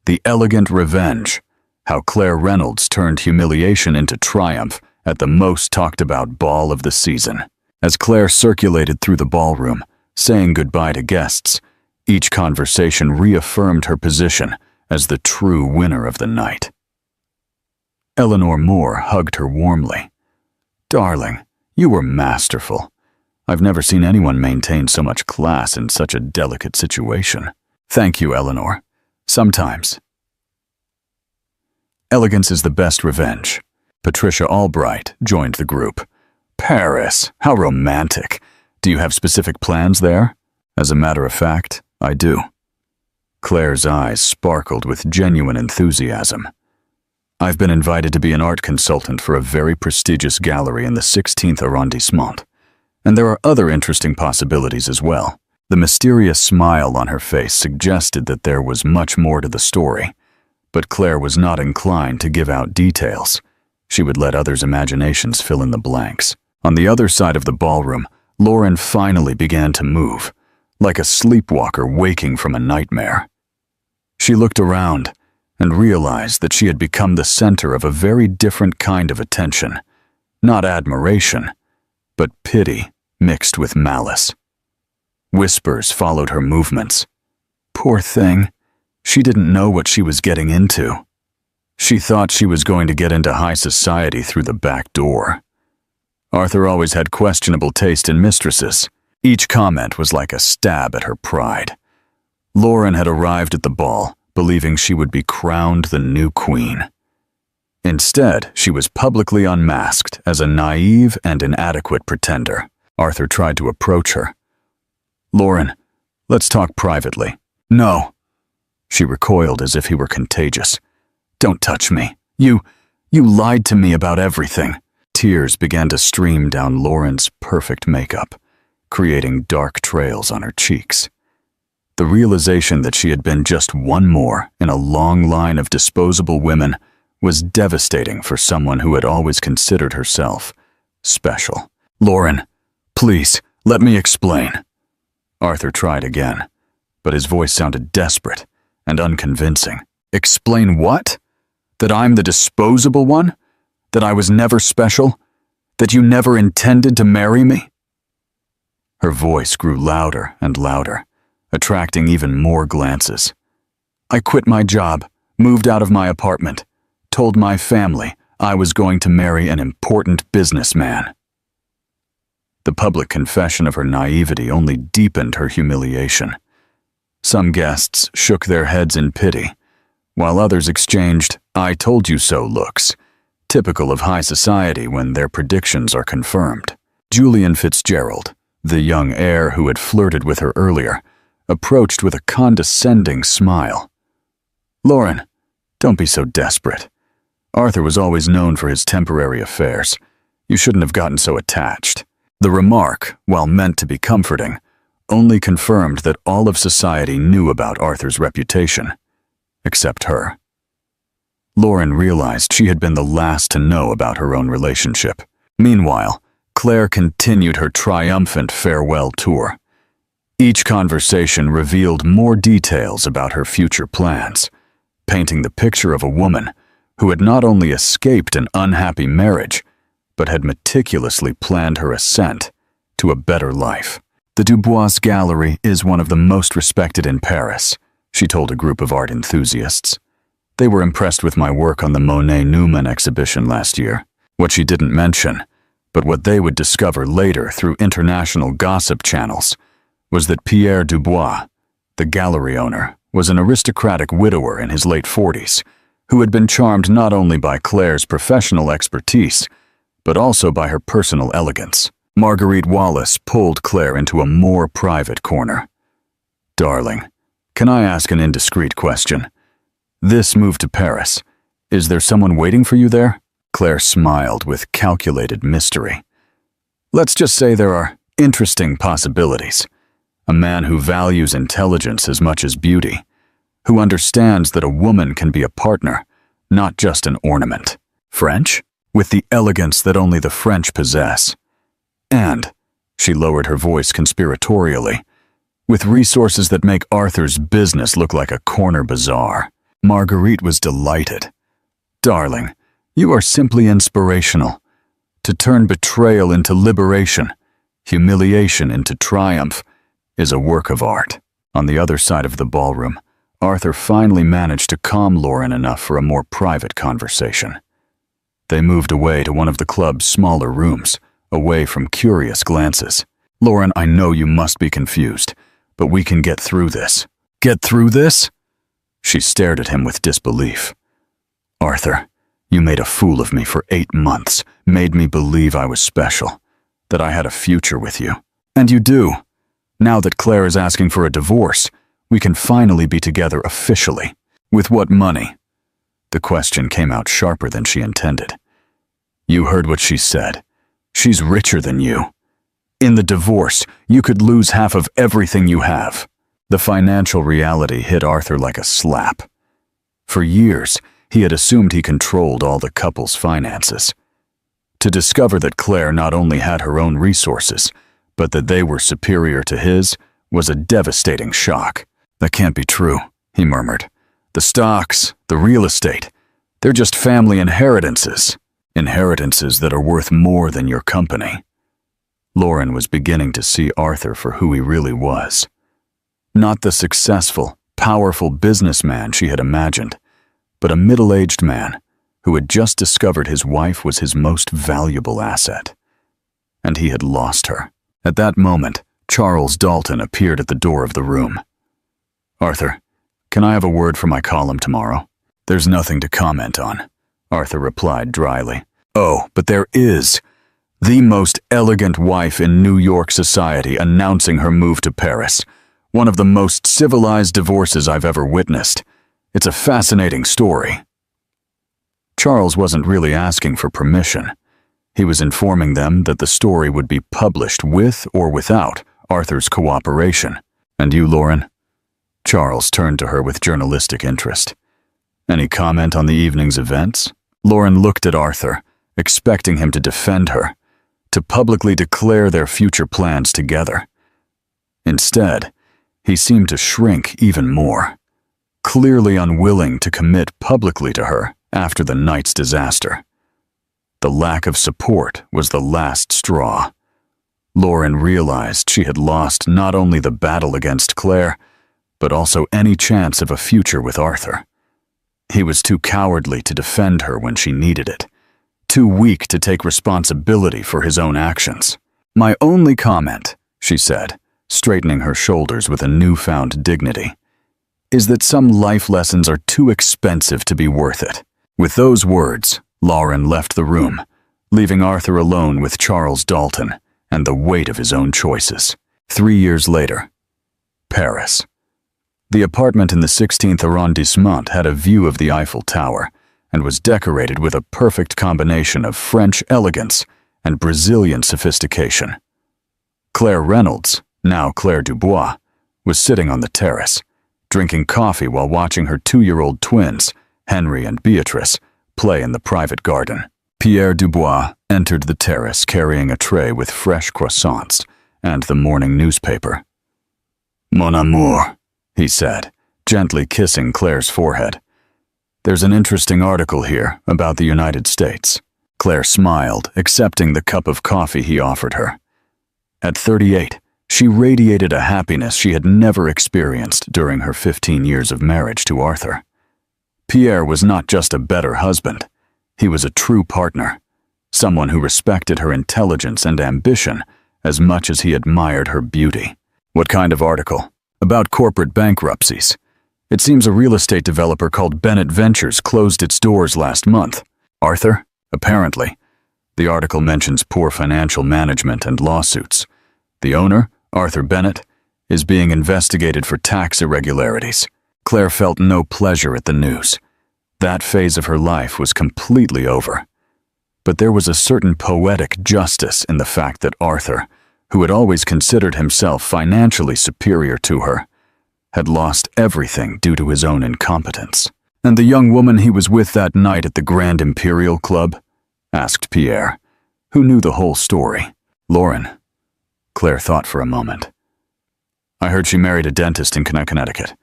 "The Elegant Revenge: How Clare Reynolds Turned Humiliation into Triumph at the Most Talked About Ball of the Season." As Claire circulated through the ballroom, saying goodbye to guests, each conversation reaffirmed her position as the true winner of the night. Eleanor Moore hugged her warmly. "Darling, you were masterful. I've never seen anyone maintain so much class in such a delicate situation." "Thank you, Eleanor. Sometimes elegance is the best revenge." Patricia Albright joined the group. "Paris, how romantic. Do you have specific plans there?" "As a matter of fact, I do." Claire's eyes sparkled with genuine enthusiasm. "I've been invited to be an art consultant for a very prestigious gallery in the 16th arrondissement. And there are other interesting possibilities as well." The mysterious smile on her face suggested that there was much more to the story, but Claire was not inclined to give out details. She would let others' imaginations fill in the blanks. On the other side of the ballroom, Lauren finally began to move, like a sleepwalker waking from a nightmare. She looked around and realized that she had become the center of a very different kind of attention. Not admiration, but pity mixed with malice. Whispers followed her movements. Poor thing, she didn't know what she was getting into. She thought she was going to get into high society through the back door. Arthur always had questionable taste in mistresses. Each comment was like a stab at her pride. Lauren had arrived at the ball, believing she would be crowned the new queen. Instead, she was publicly unmasked as a naive and inadequate pretender. Arthur tried to approach her. "Lauren, let's talk privately." "No." She recoiled as if he were contagious. "Don't touch me. You lied to me about everything." Tears began to stream down Lauren's perfect makeup, creating dark trails on her cheeks. The realization that she had been just one more in a long line of disposable women was devastating for someone who had always considered herself special. "Lauren, please, let me explain." Arthur tried again, but his voice sounded desperate and unconvincing. "Explain what? That I'm the disposable one? That I was never special? That you never intended to marry me?" Her voice grew louder and louder, attracting even more glances. "I quit my job, moved out of my apartment, told my family I was going to marry an important businessman." The public confession of her naivety only deepened her humiliation. Some guests shook their heads in pity, while others exchanged "I told you so" looks, typical of high society when their predictions are confirmed. Julian Fitzgerald, the young heir who had flirted with her earlier, approached with a condescending smile. "Lauren, don't be so desperate. Arthur was always known for his temporary affairs. You shouldn't have gotten so attached." The remark, while meant to be comforting, only confirmed that all of society knew about Arthur's reputation, except her. Lauren realized she had been the last to know about her own relationship. Meanwhile, Clare continued her triumphant farewell tour. Each conversation revealed more details about her future plans, painting the picture of a woman who had not only escaped an unhappy marriage, but had meticulously planned her ascent to a better life. "The Dubois Gallery is one of the most respected in Paris," she told a group of art enthusiasts. "They were impressed with my work on the Monet Newman exhibition last year." What she didn't mention, but what they would discover later through international gossip channels, was that Pierre Dubois, the gallery owner, was an aristocratic widower in his late 40s, who had been charmed not only by Clare's professional expertise, but also by her personal elegance. Marguerite Wallace pulled Clare into a more private corner. "Darling, can I ask an indiscreet question? This move to Paris, is there someone waiting for you there?" Clare smiled with calculated mystery. "Let's just say there are interesting possibilities. A man who values intelligence as much as beauty, who understands that a woman can be a partner, not just an ornament. French? With the elegance that only the French possess. And," she lowered her voice conspiratorially, "with resources that make Arthur's business look like a corner bazaar." Marguerite was delighted. "Darling, you are simply inspirational. To turn betrayal into liberation, humiliation into triumph, is a work of art." On the other side of the ballroom, Arthur finally managed to calm Lauren enough for a more private conversation. They moved away to one of the club's smaller rooms, away from curious glances. "Lauren, I know you must be confused, but we can get through this." "Get through this?" She stared at him with disbelief. "Arthur, you made a fool of me for 8 months, made me believe I was special, that I had a future with you. And you do. Now that Clare is asking for a divorce, we can finally be together officially. With what money?" The question came out sharper than she intended. "You heard what she said. She's richer than you. In the divorce, you could lose half of everything you have." The financial reality hit Arthur like a slap. For years, he had assumed he controlled all the couple's finances. To discover that Clare not only had her own resources, but that they were superior to his, was a devastating shock. "That can't be true," he murmured. "The stocks, the real estate, they're just family inheritances. Inheritances that are worth more than your company." Lauren was beginning to see Arthur for who he really was. Not the successful, powerful businessman she had imagined, but a middle-aged man who had just discovered his wife was his most valuable asset. And he had lost her. At that moment, Charles Dalton appeared at the door of the room. "Arthur, Can I have a word for my column tomorrow? There's nothing to comment on, Arthur replied dryly. Oh, but there is. The most elegant wife in New York society announcing her move to Paris. One of the most civilized divorces I've ever witnessed. It's a fascinating story. Charles wasn't really asking for permission. He was informing them that the story would be published with or without Arthur's cooperation. And you, Lauren? Charles turned to her with journalistic interest. Any comment on the evening's events? Lauren looked at Arthur, expecting him to defend her, to publicly declare their future plans together. Instead, he seemed to shrink even more, clearly unwilling to commit publicly to her after the night's disaster. The lack of support was the last straw. Lauren realized she had lost not only the battle against Clare, but also any chance of a future with Arthur. He was too cowardly to defend her when she needed it, too weak to take responsibility for his own actions. My only comment, she said, straightening her shoulders with a newfound dignity, is that some life lessons are too expensive to be worth it. With those words, Lauren left the room, leaving Arthur alone with Charles Dalton and the weight of his own choices. 3 years later, Paris. The apartment in the 16th arrondissement had a view of the Eiffel Tower and was decorated with a perfect combination of French elegance and Brazilian sophistication. Clare Reynolds, now Claire Dubois, was sitting on the terrace, drinking coffee while watching her 2-year-old twins, Henry and Beatrice, play in the private garden. Pierre Dubois entered the terrace carrying a tray with fresh croissants and the morning newspaper. Mon amour, he said, gently kissing Claire's forehead. There's an interesting article here about the United States. Claire smiled, accepting the cup of coffee he offered her. At 38, she radiated a happiness she had never experienced during her 15 years of marriage to Arthur. Pierre was not just a better husband. He was a true partner, someone who respected her intelligence and ambition as much as he admired her beauty. What kind of article? About corporate bankruptcies. It seems a real estate developer called Bennett Ventures closed its doors last month. Arthur? Apparently. The article mentions poor financial management and lawsuits. The owner, Arthur Bennett, is being investigated for tax irregularities. Claire felt no pleasure at the news. That phase of her life was completely over. But there was a certain poetic justice in the fact that Arthur, who had always considered himself financially superior to her, had lost everything due to his own incompetence. And the young woman he was with that night at the Grand Imperial Club? Asked Pierre, who knew the whole story. Lauren. Claire thought for a moment. I heard she married a dentist in Connecticut.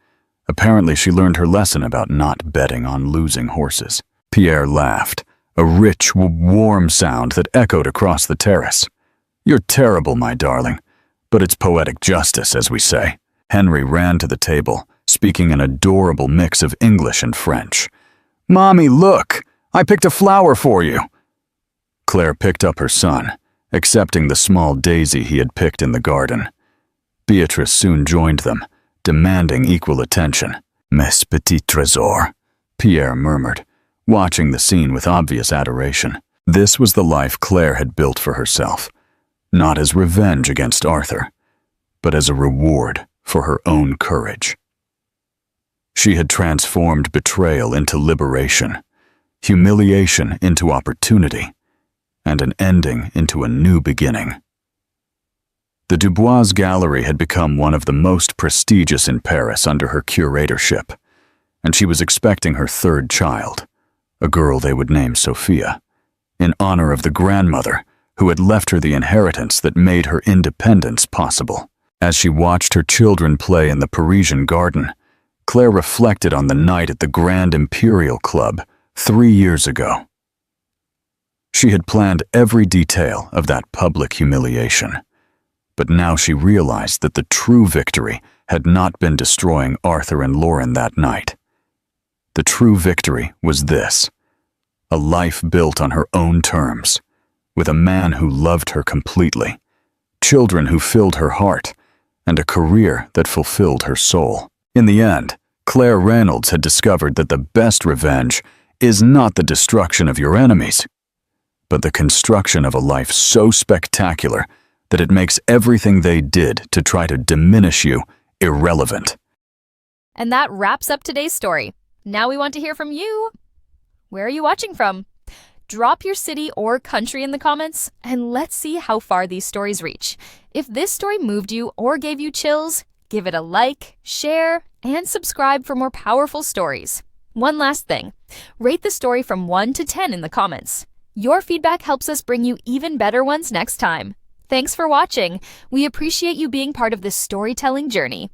Apparently she learned her lesson about not betting on losing horses. Pierre laughed, a rich, warm sound that echoed across the terrace. You're terrible, my darling, but it's poetic justice, as we say. Henry ran to the table, speaking an adorable mix of English and French. Mommy, look! I picked a flower for you! Claire picked up her son, accepting the small daisy he had picked in the garden. Beatrice soon joined them, demanding equal attention. Mes petits trésors, Pierre murmured, watching the scene with obvious adoration. This was the life Claire had built for herself, not as revenge against Arthur, but as a reward for her own courage. She had transformed betrayal into liberation, humiliation into opportunity, and an ending into a new beginning. The Dubois Gallery had become one of the most prestigious in Paris under her curatorship, and she was expecting her third child, a girl they would name Sophia, in honor of the grandmother who had left her the inheritance that made her independence possible. As she watched her children play in the Parisian garden, Claire reflected on the night at the Grand Imperial Club 3 years ago. She had planned every detail of that public humiliation, but now she realized that the true victory had not been destroying Arthur and Lauren that night. The true victory was this: a life built on her own terms, with a man who loved her completely, children who filled her heart, and a career that fulfilled her soul. In the end, Clare Reynolds had discovered that the best revenge is not the destruction of your enemies, but the construction of a life so spectacular that it makes everything they did to try to diminish you irrelevant. And that wraps up today's story. Now we want to hear from you. Where are you watching from? Drop your city or country in the comments, and let's see how far these stories reach. If this story moved you or gave you chills, give it a like, share, and subscribe for more powerful stories. One last thing, rate the story from 1 to 10 in the comments. Your feedback helps us bring you even better ones next time. Thanks for watching. We appreciate you being part of this storytelling journey.